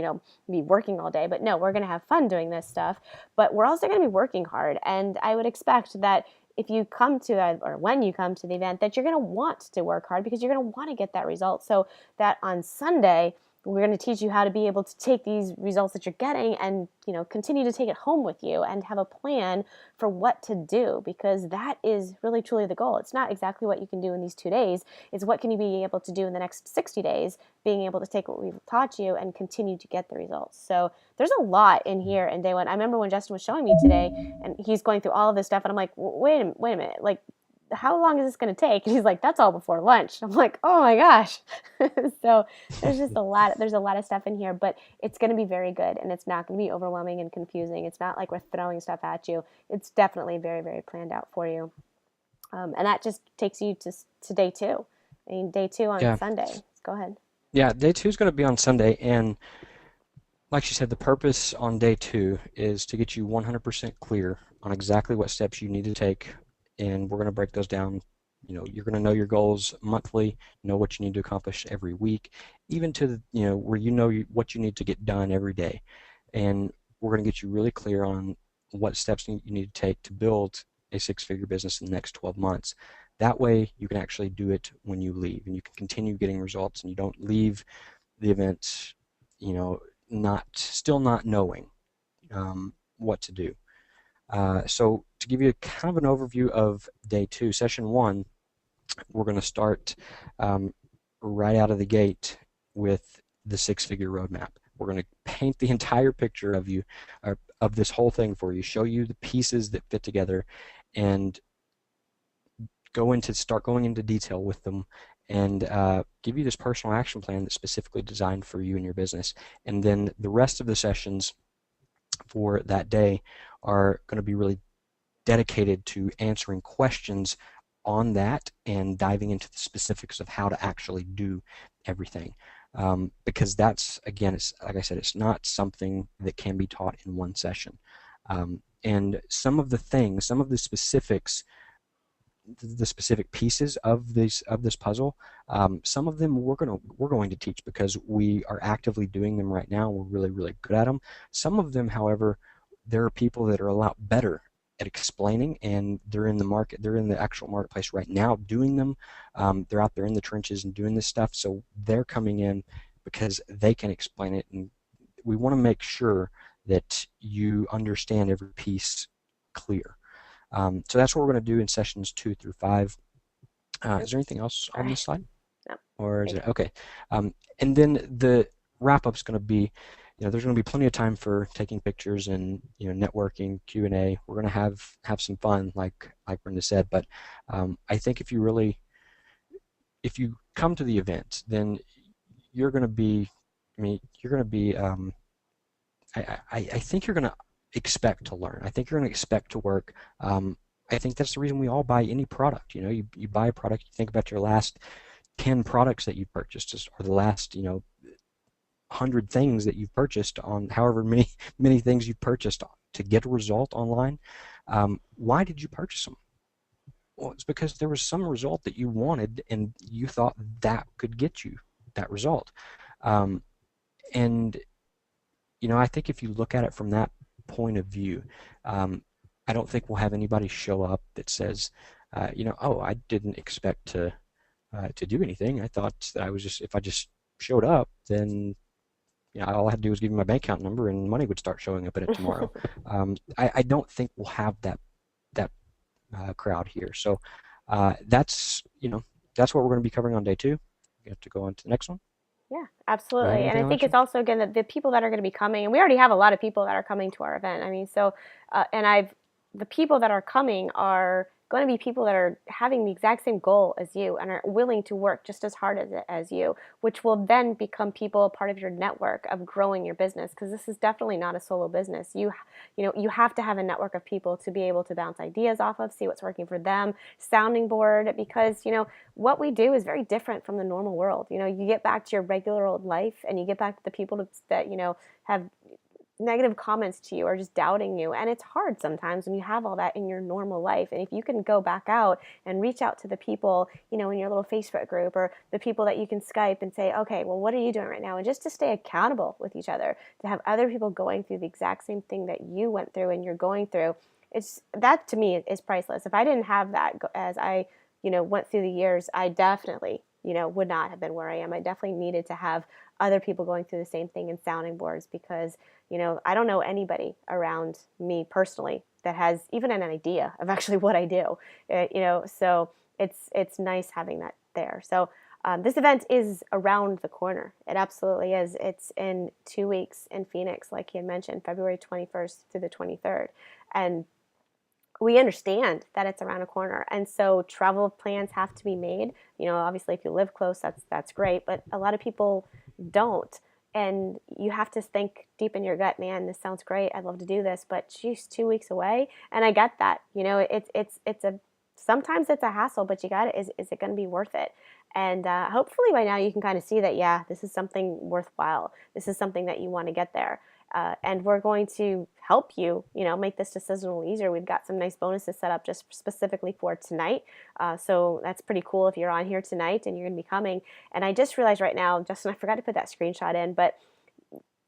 be working all day. But no, we're going to have fun doing this stuff, but we're also going to be working hard. And I would expect that if you come to or when you come to the event, that you're going to want to work hard, because you're going to want to get that result. So that on Sunday, we're going to teach you how to be able to take these results that you're getting and, continue to take it home with you and have a plan for what to do, because that is really truly the goal. It's not exactly what you can do in these 2 days. It's what can you be able to do in the next 60 days, being able to take what we've taught you and continue to get the results. So there's a lot in here in day one. I remember when Justin was showing me today, and he's going through all of this stuff, and I'm like, wait a minute, how long is this going to take? And he's like, that's all before lunch. I'm like, oh my gosh. So there's just there's a lot of stuff in here, but it's going to be very good, and it's not going to be overwhelming and confusing. It's not like we're throwing stuff at you. It's definitely very, very planned out for you. And that just takes you to day 2. I mean, day 2 on Sunday. Go ahead. Yeah, day 2 is going to be on Sunday, and like she said, the purpose on day 2 is to get you 100% clear on exactly what steps you need to take, and we're going to break those down. You're going to know your goals monthly, know what you need to accomplish every week, even to where what you need to get done every day. And we're going to get you really clear on what steps you need to take to build a 6-figure business in the next 12 months. That way you can actually do it when you leave, and you can continue getting results, and you don't leave the event still not knowing what to do. So to give you kind of an overview of day 2, session 1, we're going to start right out of the gate with the 6-figure roadmap. We're going to paint the entire picture of you, of this whole thing for you, show you the pieces that fit together, and start going into detail with them, and give you this personal action plan that's specifically designed for you and your business. And then the rest of the sessions for that day are going to be really dedicated to answering questions on that and diving into the specifics of how to actually do everything. Because that's, again, like I said, it's not something that can be taught in one session. And some of the specifics, the specific pieces of this puzzle, some of them we're going to teach because we are actively doing them right now. We're really, really good at them. Some of them, however, there are people that are a lot better at explaining, and they're in the actual marketplace right now doing them. They're out there in the trenches and doing this stuff, so they're coming in because they can explain it, and we want to make sure that you understand every piece clear. So that's what we're going to do in sessions 2 through 5. Is there anything else All on right. this slide? No, Or is great. it okay? And then the wrap up's going to be, there's going to be plenty of time for taking pictures and networking, Q&A. We're going to have some fun, like Brenda said. But I think if you come to the event, then you're going to be, I mean, you're going to be. I think you're going to expect to learn. I think you're going to expect to work. I think that's the reason we all buy any product. You buy a product, you think about your last 10 products that you purchased, or the last 100 things that you've purchased on however many things you've purchased to get a result online. Why did you purchase them? Well, it's because there was some result that you wanted and you thought that could get you that result. Um, and I think if you look at it from that point of view, um, I don't think we'll have anybody show up that says, oh, I didn't expect to do anything. I thought that I was just if I just showed up, then all I had to do was give you my bank account number and money would start showing up in it tomorrow. I don't think we'll have that crowd here. So that's what we're going to be covering on day two. We have to go on to the next one. Yeah, Do I have absolutely. And anything I on think that, it's Jim? also again the people that are going to be coming, and we already have a lot of people that are coming to our event. I mean, so and I've the people that are coming are going to be people that are having the exact same goal as you and are willing to work just as hard as you, which will then become people part of your network of growing your business because this is definitely not a solo business. You have to have a network of people to be able to bounce ideas off of, see what's working for them, sounding board because what we do is very different from the normal world. You get back to your regular old life and you get back to the people that have negative comments to you or just doubting you. And it's hard sometimes when you have all that in your normal life. And if you can go back out and reach out to the people, in your little Facebook group or the people that you can Skype and say, okay, well, what are you doing right now? And just to stay accountable with each other, to have other people going through the exact same thing that you went through and you're going through. It's that to me is priceless. If I didn't have that as I went through the years, I definitely, would not have been where I am. I definitely needed to have other people going through the same thing in sounding boards because, I don't know anybody around me personally that has even an idea of actually what I do. So it's nice having that there. So this event is around the corner. It absolutely is. It's in 2 weeks in Phoenix, like he had mentioned, February 21st through the 23rd. And we understand that it's around a corner, and so travel plans have to be made. Obviously, if you live close, that's great, but a lot of people don't, and you have to think deep in your gut, man, this sounds great, I'd love to do this, but geez, 2 weeks away, and I get that. It's a sometimes it's a hassle, but you got it. Is it going to be worth it? And hopefully by now you can kind of see that, yeah, this is something worthwhile. This is something that you want to get there. And we're going to help you, make this decision a little easier. We've got some nice bonuses set up just specifically for tonight. So that's pretty cool if you're on here tonight and you're going to be coming. And I just realized right now, Justin, I forgot to put that screenshot in, but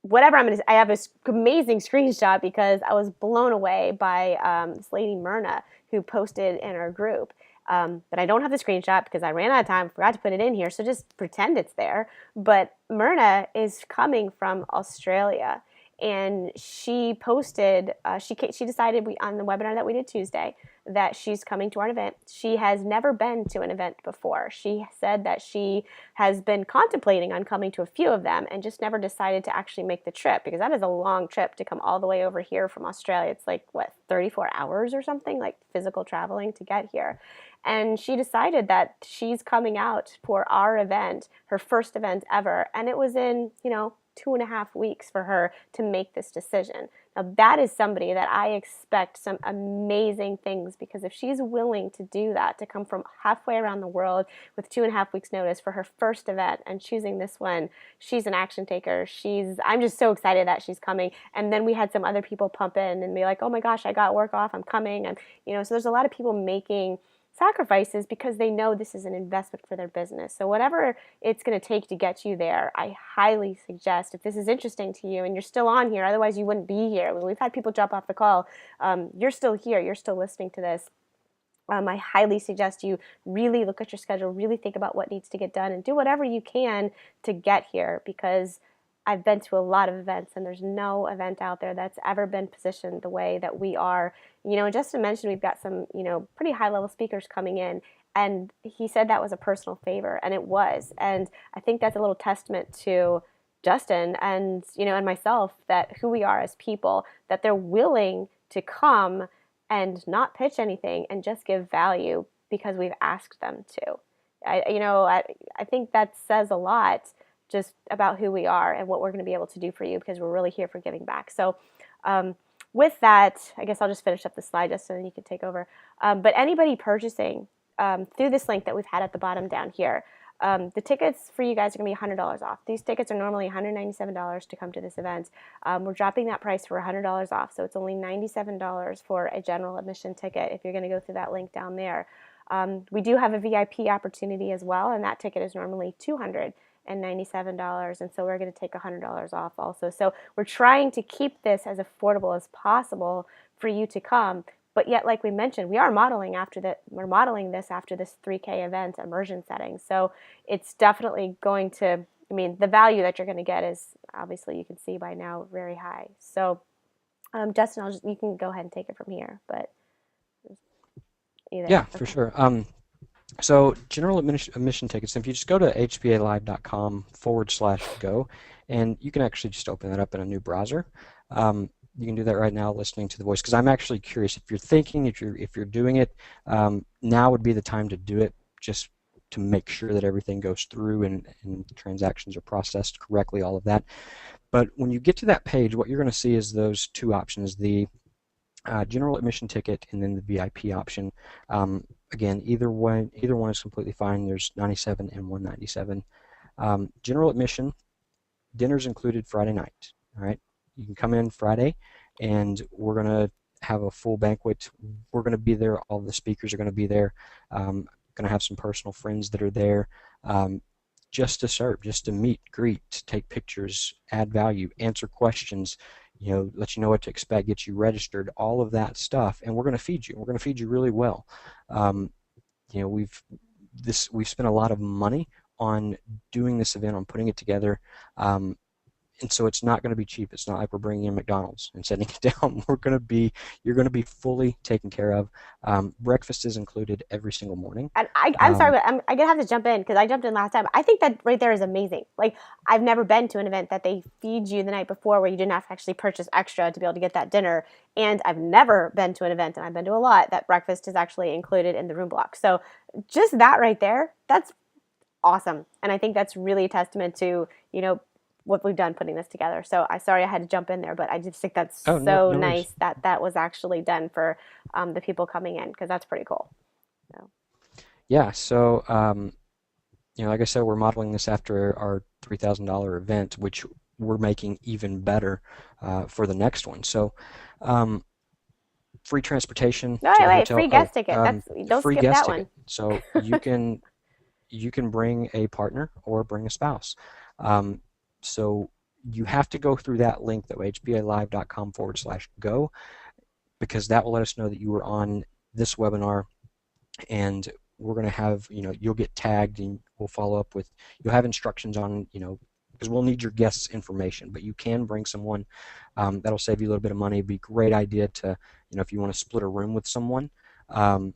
whatever I have this amazing screenshot because I was blown away by this lady Myrna who posted in our group. But I don't have the screenshot because I ran out of time, forgot to put it in here, so just pretend it's there. But Myrna is coming from Australia, and she posted. She decided on the webinar that we did Tuesday that she's coming to our event. She has never been to an event before. She said that she has been contemplating on coming to a few of them and just never decided to actually make the trip because that is a long trip to come all the way over here from Australia. It's like, what, 34 hours or something, like physical traveling to get here. And she decided that she's coming out for our event, her first event ever. And it was in, 2.5 weeks for her to make this decision. Now, that is somebody that I expect some amazing things because if she's willing to do that, to come from halfway around the world with 2.5 weeks notice for her first event and choosing this one, she's an action taker. I'm just so excited that she's coming. And then we had some other people pump in and be like, oh my gosh, I got work off, I'm coming. And, so there's a lot of people making sacrifices because they know this is an investment for their business. So whatever it's going to take to get you there, I highly suggest if this is interesting to you and you're still on here, otherwise you wouldn't be here. When we've had people drop off the call, you're still here, you're still listening to this. I highly suggest you really look at your schedule, really think about what needs to get done, and do whatever you can to get here because I've been to a lot of events and there's no event out there that's ever been positioned the way that we are. And Justin mentioned we've got some, pretty high level speakers coming in. And he said that was a personal favor, and it was. And I think that's a little testament to Justin and and myself, that who we are as people, that they're willing to come and not pitch anything and just give value because we've asked them to. I think that says a lot just about who we are and what we're going to be able to do for you, because we're really here for giving back. So, um, with that, I guess I'll just finish up the slide just so then you can take over. But anybody purchasing through this link that we've had at the bottom down here, the tickets for you guys are going to be $100 off. These tickets are normally $197 to come to this event. We're dropping that price for $100 off, so it's only $97 for a general admission ticket if you're going to go through that link down there. We do have a VIP opportunity as well, and that ticket is normally $297, and so we're going to take $100 off also. So we're trying to keep this as affordable as possible for you to come. But yet, like we mentioned, we are modeling after that. We're modeling this after this 3K event immersion setting. So it's definitely going to. I mean, the value that you're going to get is obviously, you can see by now, very high. So, Justin, you can go ahead and take it from here. But either. Yeah, Okay. for sure. So general admission tickets, if you just go to hpalive.com/go, and you can actually just open that up in a new browser. You can do that right now, listening to the voice, because I'm actually curious if you're thinking, if you're doing it, now would be the time to do it, just to make sure that everything goes through and transactions are processed correctly, all of that. But when you get to that page, what you're going to see is those two options: the general admission ticket and then the VIP option. Again, either one is completely fine. There's 97 and 197. General admission, dinner's included Friday night. All right, you can come in Friday, and we're gonna have a full banquet. We're gonna be there. All the speakers are gonna be there. Gonna have some personal friends that are there. Just to serve, just to meet, greet, take pictures, add value, answer questions, let you know what to expect, get you registered, all of that stuff, and we're going to feed you. We're going to feed you really well. We've spent a lot of money on doing this event, on putting it together, and so it's not going to be cheap. It's not like we're bringing in McDonald's and sending it down. You're going to be fully taken care of. Breakfast is included every single morning. And I'm sorry, but I'm going to have to jump in because I jumped in last time. I think that right there is amazing. Like, I've never been to an event that they feed you the night before where you didn't have to actually purchase extra to be able to get that dinner. And I've never been to an event, and I've been to a lot, that breakfast is actually included in the room block. So just that right there, that's awesome. And I think that's really a testament to, what we've done putting this together. So sorry I had to jump in there, but I just think that's Oh, so no nice worries. that that was actually done for the people coming in, because that's pretty cool. So. Yeah, so like I said, we're modeling this after our $3,000 event, which we're making even better for the next one. So, free transportation No, to wait, the wait, hotel. free Oh, guest ticket. That's don't free skip guest that ticket. one. So you can bring a partner or bring a spouse. So you have to go through that link, though, hpalive.com/go, because that will let us know that you were on this webinar, and we're going to have, you'll get tagged, and we'll follow up with, you'll have instructions on, because we'll need your guests' information, but you can bring someone. That'll save you a little bit of money. It'd be a great idea to, if you want to split a room with someone, that'll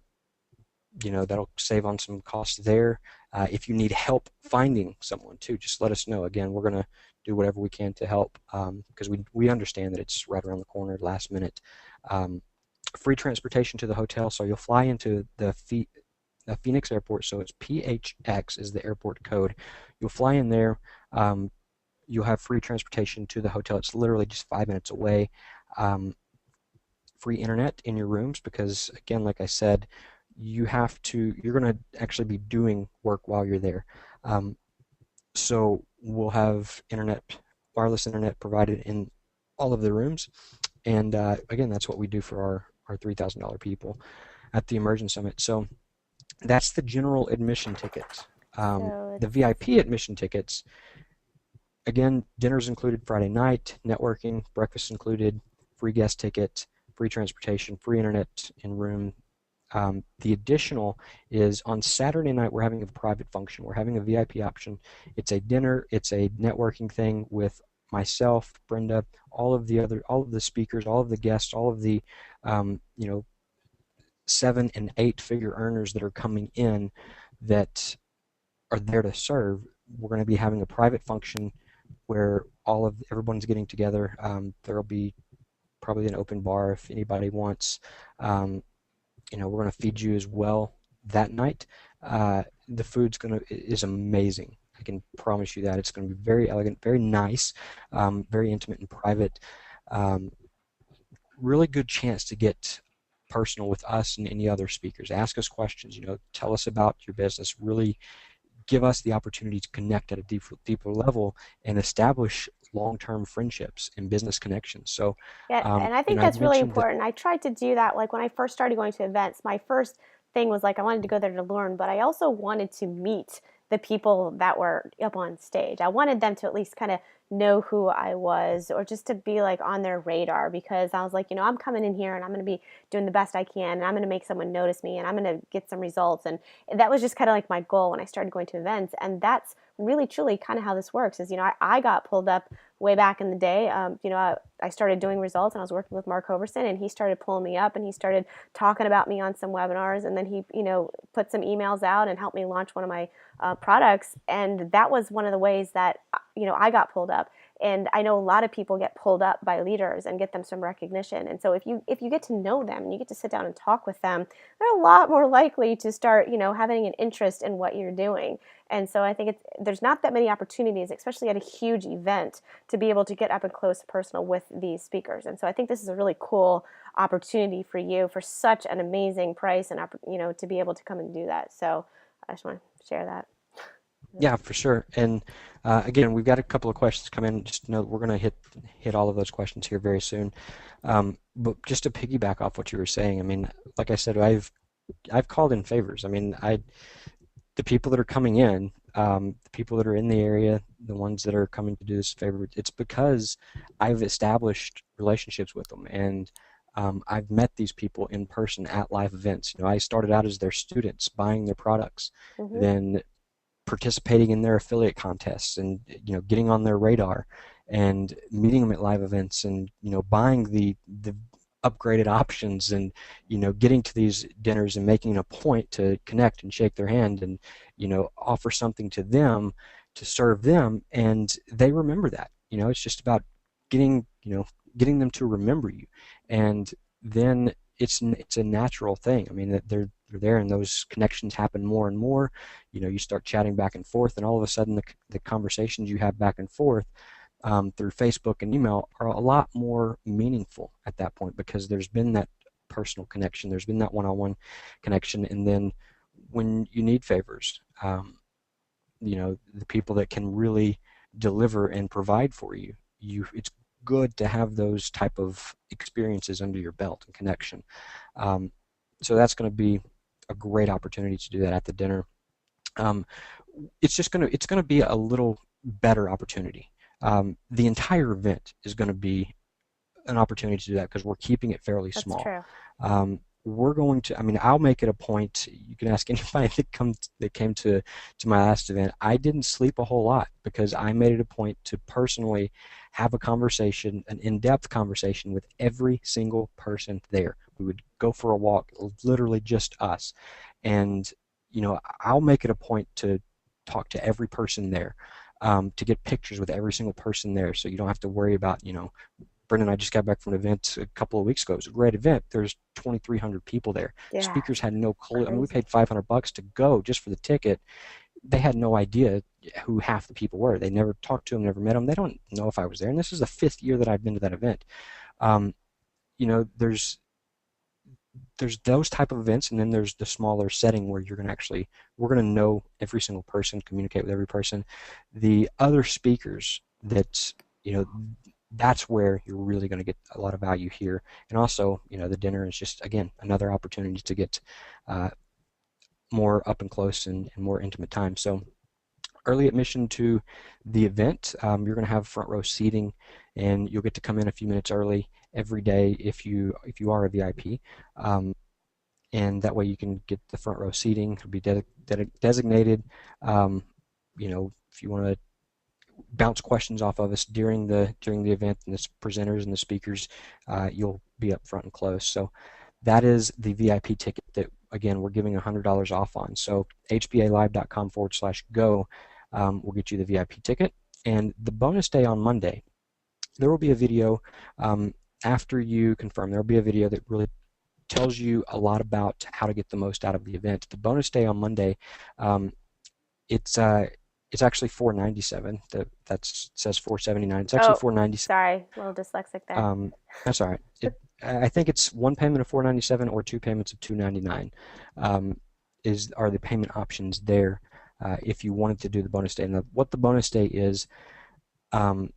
save on some costs there. If you need help finding someone too, just let us know. Again, we're going to do whatever we can to help, because we understand that it's right around the corner, last minute. Free transportation to the hotel, so you'll fly into the Phoenix airport, so it's PHX is the airport code. You'll fly in there. You'll have free transportation to the hotel. It's literally just 5 minutes away. Free internet in your rooms, because again, like I said, you're going to actually be doing work while you're there. So we'll have wireless internet provided in all of the rooms. And again, that's what we do for our $3,000 people at the Immersion Summit. So that's the general admission tickets. The VIP admission tickets, again, dinner's included Friday night, networking, breakfast included, free guest ticket, free transportation, free internet in room. The additional is on Saturday night, we're having a private function. We're having a VIP option. It's a dinner. It's a networking thing with myself, Brenda, all of the speakers, all of the guests, all of the, 7 and 8 figure earners that are coming in that are there to serve. We're going to be having a private function where everyone's getting together. There'll be probably an open bar if anybody wants. Um, we're going to feed you as well that night. The food's is amazing. I can promise you that it's going to be very elegant, very nice, very intimate and private. Um, Really good chance to get personal with us and any other speakers. Ask us questions. Tell us about your business. Really give us the opportunity to connect at a deeper level and establish long-term friendships and business connections. So, Yeah, and I think I that's really mentioned that. important. I tried to do that like when I first started going to events. My first thing was like I wanted to go there to learn, but I also wanted to meet the people that were up on stage. I wanted them to at least kind of know who I was or just to be like on their radar because I was like, I'm coming in here and I'm going to be doing the best I can and I'm going to make someone notice me and I'm going to get some results. And that was just kind of like my goal when I started going to events. And that's really truly kind of how this works is, I got pulled up way back in the day. I started doing results and I was working with Mark Hoverson and he started pulling me up and he started talking about me on some webinars and then he, put some emails out and helped me launch one of my products. And that was one of the ways that, I got pulled up. And I know a lot of people get pulled up by leaders and get them some recognition. And so if you get to know them and you get to sit down and talk with them, they're a lot more likely to start, having an interest in what you're doing. And so I think there's not that many opportunities, especially at a huge event, to be able to get up and close and personal with these speakers. And so I think this is a really cool opportunity for you for such an amazing price and to be able to come and do that. So I just want to share that. Yeah, for sure. And again, we've got a couple of questions come in. Just know that we're going to hit all of those questions here very soon. But just to piggyback off what you were saying, I mean, like I said, I've called in favors. I mean, the people that are coming in, the people that are in the area, the ones that are coming to do this favor, it's because I've established relationships with them and I've met these people in person at live events. I started out as their students, buying their products, Mm-hmm. then participating in their affiliate contests and getting on their radar and meeting them at live events and buying the upgraded options and getting to these dinners and making a point to connect and shake their hand and offer something to them to serve them, and they remember that. It's just about getting them to remember you, and then it's a natural thing. I mean, that they're there and those connections happen more and more. You start chatting back and forth and all of a sudden the conversations you have back and forth through Facebook and email are a lot more meaningful at that point because there's been that personal connection, there's been that one-on-one connection, and then when you need favors, the people that can really deliver and provide for you, it's good to have those type of experiences under your belt and connection. Um, so that's going to be a great opportunity to do that at the dinner. Um, it's gonna be a little better opportunity. The entire event is going to be an opportunity to do that because we're keeping it fairly That's small. true. We're going to, I mean, I'll make it a point. You can ask anybody that came to my last event. I didn't sleep a whole lot because I made it a point to personally have a conversation, an in-depth conversation with every single person there. We would go for a walk, literally just us. And, I'll make it a point to talk to every person there, to get pictures with every single person there so you don't have to worry about, Brendan and I just got back from an event a couple of weeks ago. It was a great event. There's 2,300 people there. Yeah, Speakers had no clue. I mean, we crazy. paid $500 to go just for the ticket. They had no idea who half the people were. They never talked to them, never met them. They don't know if I was there. And this is the 5th year that I've been to that event. Um, there's those type of events, and then there's the smaller setting where we're going to know every single person, communicate with every person. The other speakers that, you know, that's where you're really going to get a lot of value here. And also, the dinner is just, again, another opportunity to get uh, more up and close and more intimate time. So early admission to the event, you're going to have front row seating, and you'll get to come in a few minutes early every day if you are a VIP. And that way you can get the front row seating. It'll be designated. If you want to bounce questions off of us during the event and the presenters and the speakers, you'll be up front and close. So that is the VIP ticket that, again, we're giving $100 off on. So hbalive.com/go will get you the VIP ticket. And the bonus day on Monday, there will be a video after you confirm. There will be a video that really tells you a lot about how to get the most out of the event. The bonus day on Monday, um, it's actually $497. That says $479. It's actually Oh, $497. sorry, a little dyslexic there. That's all right. I think it's one payment of $497 or two payments of $299. Are the payment options there if you wanted to do the bonus day. And what the bonus day is, um,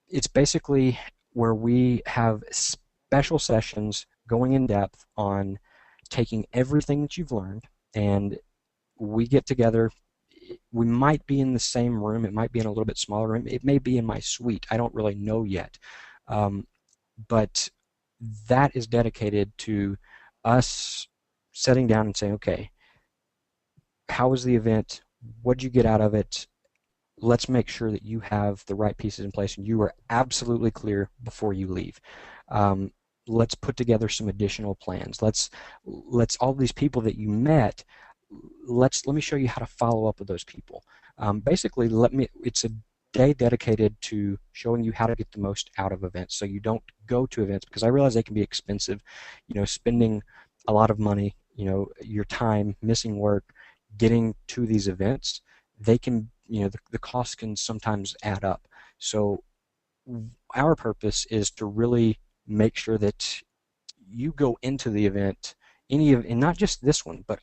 it's basically where we have special sessions going in depth on taking everything that you've learned, and we get together. We might be in the same room. It might be in a little bit smaller room. It may be in my suite. I don't really know yet. Um, but that is dedicated to us sitting down and saying, okay, how was the event? What did you get out of it? Let's make sure that you have the right pieces in place and you are absolutely clear before you leave. Um, let's put together some additional plans. Let's all these people that you met. Let me show you how to follow up with those people. Basically, it's a day dedicated to showing you how to get the most out of events, so you don't go to events, because I realize they can be expensive. Spending a lot of money, your time, missing work, getting to these events, they can, the cost can sometimes add up. So our purpose is to really make sure that you go into the event, and not just this one, but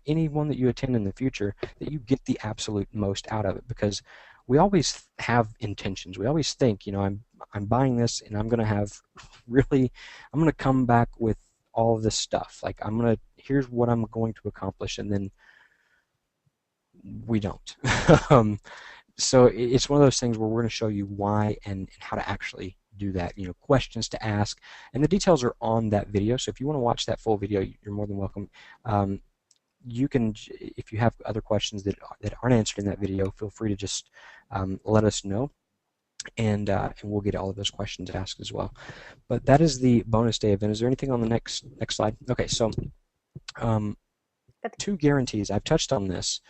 any one that you attend in the future, that you get the absolute most out of it. Because we always have intentions. We always think, I'm buying this and I'm going to have I'm going to come back with all of this stuff. Like, here's what I'm going to accomplish, and then we don't. So it's one of those things where we're going to show you why and how to actually do that, questions to ask, and the details are on that video. So if you want to watch that full video, you're more than welcome. You can, if you have other questions that aren't answered in that video, feel free to just let us know, and we'll get all of those questions asked as well. But that is the bonus day event. Is there anything on the next slide? Okay, so two guarantees. I've touched on this.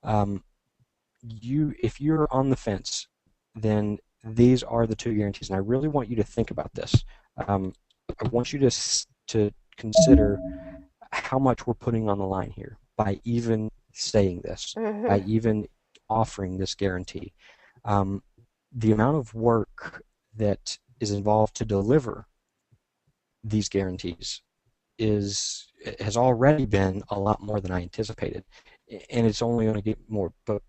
If you're on the fence, then these are the two guarantees, and I really want you to think about this. I want you to consider how much we're putting on the line here by even saying this, by even offering this guarantee. The amount of work that is involved to deliver these guarantees has already been a lot more than I anticipated, and it's only going to get more. But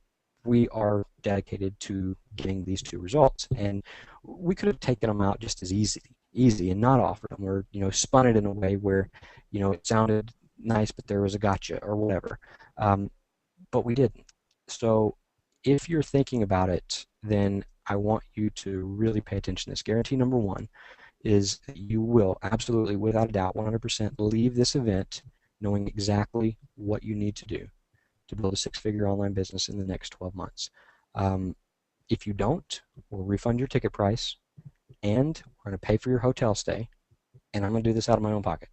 we are dedicated to getting these two results, and we could have taken them out just as easy and not offered them, or spun it in a way where it sounded nice but there was a gotcha or whatever, but we didn't. So if you're thinking about it, then I want you to really pay attention to this. Guarantee number one is that you will absolutely, without a doubt, 100% leave this event knowing exactly what you need to do to build a six-figure online business in the next 12 months. If you don't, we'll refund your ticket price, and we're going to pay for your hotel stay, and I'm going to do this out of my own pocket.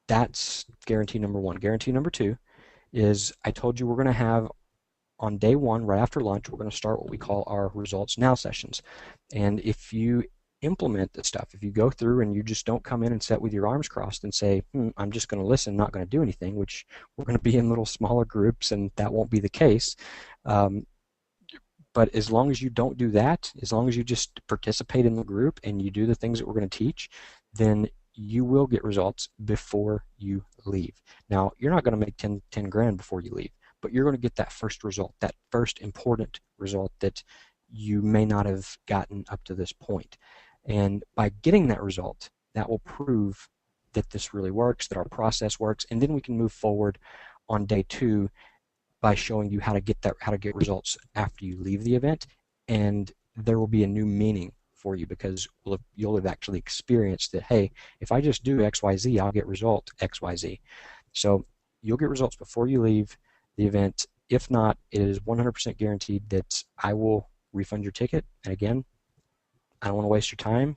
That's guarantee number one. Guarantee number two is, I told you we're going to have, on day one, right after lunch, we're going to start what we call our Results Now sessions. And if you implement this stuff, if you go through and you just don't come in and sit with your arms crossed and say, I'm just going to listen, not going to do anything, which we're going to be in little smaller groups, and that won't be the case. But as long as you don't do that, as long as you just participate in the group and you do the things that we're going to teach, then you will get results before you leave. Now, you're not going to make 10 grand before you leave, but you're going to get that first result, that first important result that you may not have gotten up to this point. And by getting that result, that will prove that this really works, that our process works, and then we can move forward on day two by showing you how to get results after you leave the event. And there will be a new meaning for you, because you'll have actually experienced that, hey, if I just do XYZ, I'll get result XYZ. So you'll get results before you leave the event. If not, it is 100% guaranteed that I will refund your ticket. And again, I don't want to waste your time,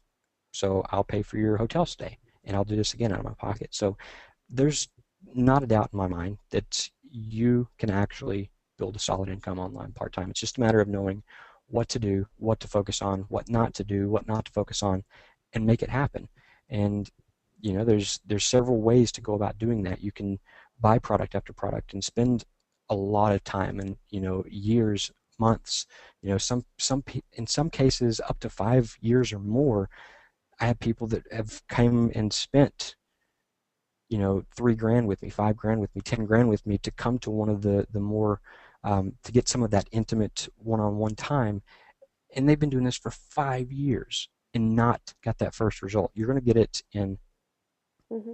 so I'll pay for your hotel stay. and I'll do this again out of my pocket. So there's not a doubt in my mind that you can actually build a solid income online part-time. It's just a matter of knowing what to do, what to focus on, what not to do, what not to focus on, and make it happen. And there's several ways to go about doing that. You can buy product after product and spend a lot of time and years, months, in some cases up to 5 years or more. I have people that have come and spent 3 grand with me, 5 grand with me, 10 grand with me to come to one of the more to get some of that intimate one-on-one time, and they've been doing this for 5 years and not got that first result. You're going to get it in Mm-hmm.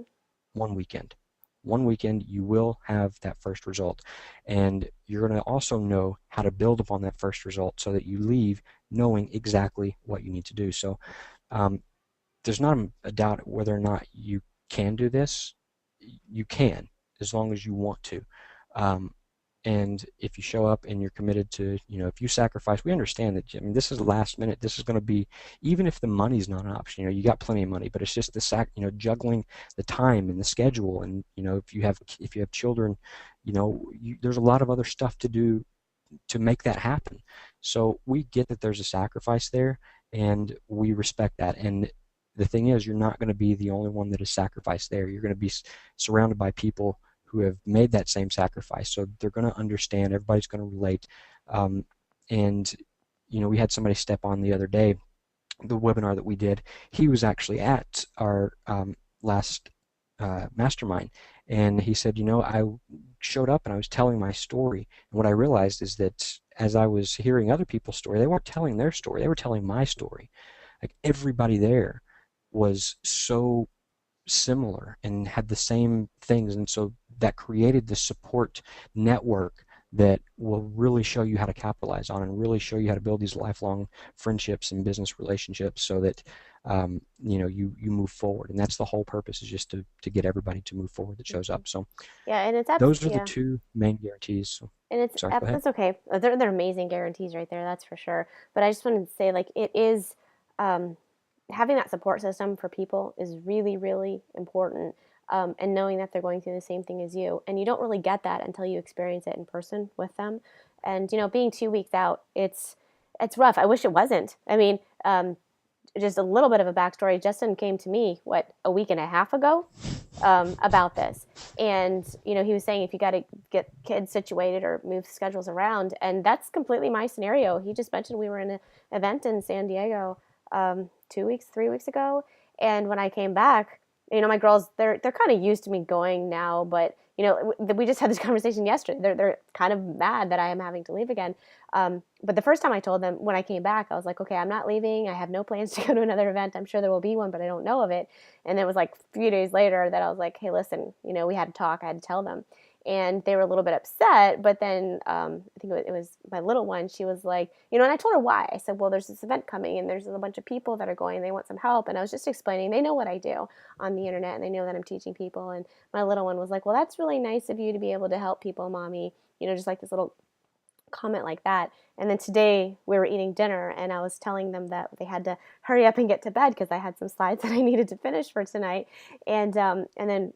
one weekend. One weekend, you will have that first result, and you're going to also know how to build upon that first result so that you leave knowing exactly what you need to do. So um, there's not a doubt whether or not you can do this. You can, as long as you want to. Um, and if you show up and you're committed to, if you sacrifice, we understand that, I mean, this is last minute. This is going to be, even if the money's not an option, you got plenty of money, but it's just juggling the time and the schedule. And, if you have children, there's a lot of other stuff to do to make that happen. So we get that there's a sacrifice there, and we respect that. And the thing is, you're not going to be the only one that is sacrificed there. You're going to be surrounded by people who have made that same sacrifice. So they're going to understand. Everybody's going to relate. Um, and, we had somebody step on the other day, the webinar that we did. He was actually at our last mastermind. And he said, I showed up and I was telling my story. And what I realized is that as I was hearing other people's story, they weren't telling their story. They were telling my story. Like, everybody there was so similar and had the same things. And so that created the support network that will really show you how to capitalize on and really show you how to build these lifelong friendships and business relationships so that you move forward. And that's the whole purpose, is just to get everybody to move forward that shows up. So Yeah, and those are the yeah, two main guarantees. So, and sorry, go ahead. that's okay. They're amazing guarantees right there. That's for sure. But I just wanted to say, like, it is um, having that support system for people is really, really important. And knowing that they're going through the same thing as you, and you don't really get that until you experience it in person with them. And being 2 weeks out, it's rough. I wish it wasn't. I mean, just a little bit of a backstory. Justin came to me a week and a half ago about this, and he was saying if you got to get kids situated or move schedules around, and that's completely my scenario. He just mentioned we were in an event in San Diego 2 weeks, 3 weeks ago, and when I came back, my girls they're kind of used to me going now, but we just had this conversation yesterday. They're kind of mad that I am having to leave again. But the first time I told them when I came back, I was like, okay, I'm not leaving. I have no plans to go to another event. I'm sure there will be one, but I don't know of it. And it was like a few days later that I was like, hey, listen, we had to talk. I had to tell them. And they were a little bit upset, but then I think it was my little one. She was like, and I told her why. I said, well, there's this event coming, and there's a bunch of people that are going, and they want some help. And I was just explaining, they know what I do on the internet, and they know that I'm teaching people. And my little one was like, well, that's really nice of you to be able to help people, mommy. Just like this little comment like that. And then today we were eating dinner, and I was telling them that they had to hurry up and get to bed because I had some slides that I needed to finish for tonight. And then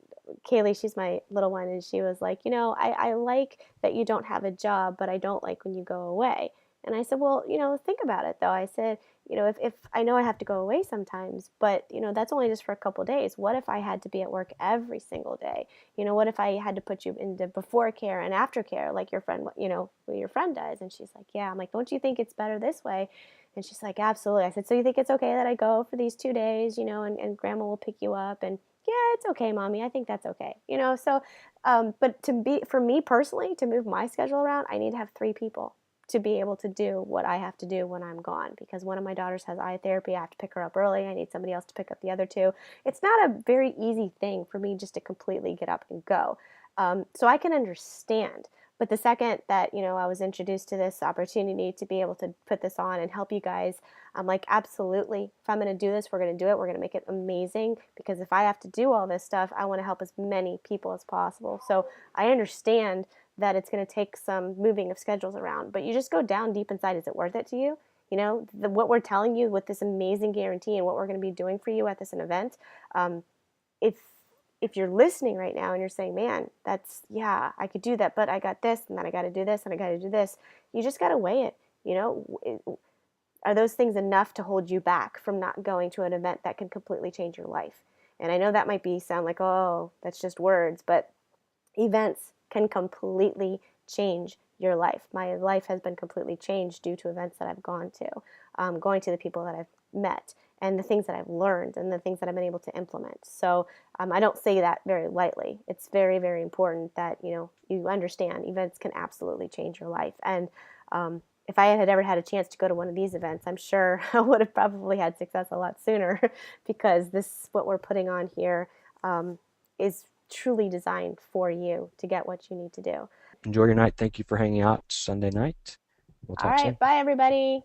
Kaylee, she's my little one, and she was like, I like that you don't have a job, but I don't like when you go away. And I said, well, think about it though. I said, if I know I have to go away sometimes, but that's only just for a couple of days. What if I had to be at work every single day? What if I had to put you into before care and after care like your friend, what your friend does? And she's like, yeah. I'm like, don't you think it's better this way? And she's like, absolutely. I said, so you think it's okay that I go for these 2 days, and grandma will pick you up? And yeah, it's okay, mommy. I think that's okay. So, but for me personally, to move my schedule around, I need to have 3 people to be able to do what I have to do when I'm gone, because one of my daughters has eye therapy. I have to pick her up early. I need somebody else to pick up the other 2. It's not a very easy thing for me just to completely get up and go. So I can understand. But the second that, I was introduced to this opportunity to be able to put this on and help you guys, I'm like, absolutely. If I'm going to do this, we're going to do it. We're going to make it amazing, because if I have to do all this stuff, I want to help as many people as possible. So I understand that it's going to take some moving of schedules around, but you just go down deep inside. Is it worth it to you? What we're telling you with this amazing guarantee and what we're going to be doing for you at this event, if you're listening right now and you're saying, man, that's, yeah, I could do that, but I got this, and then I got to do this, and I got to do this, you just got to weigh it. You know, are those things enough to hold you back from not going to an event that can completely change your life? And I know that might be sound like, oh, that's just words, but events can completely change your life. My life has been completely changed due to events that I've gone to, going to the people that I've met, and the things that I've learned, and the things that I've been able to implement. So I don't say that very lightly. It's very, very important that you understand events can absolutely change your life. And if I had ever had a chance to go to one of these events, I'm sure I would have probably had success a lot sooner because this, what we're putting on here, is truly designed for you to get what you need to do. Enjoy your night. Thank you for hanging out Sunday night. We'll All talk right, soon. bye everybody.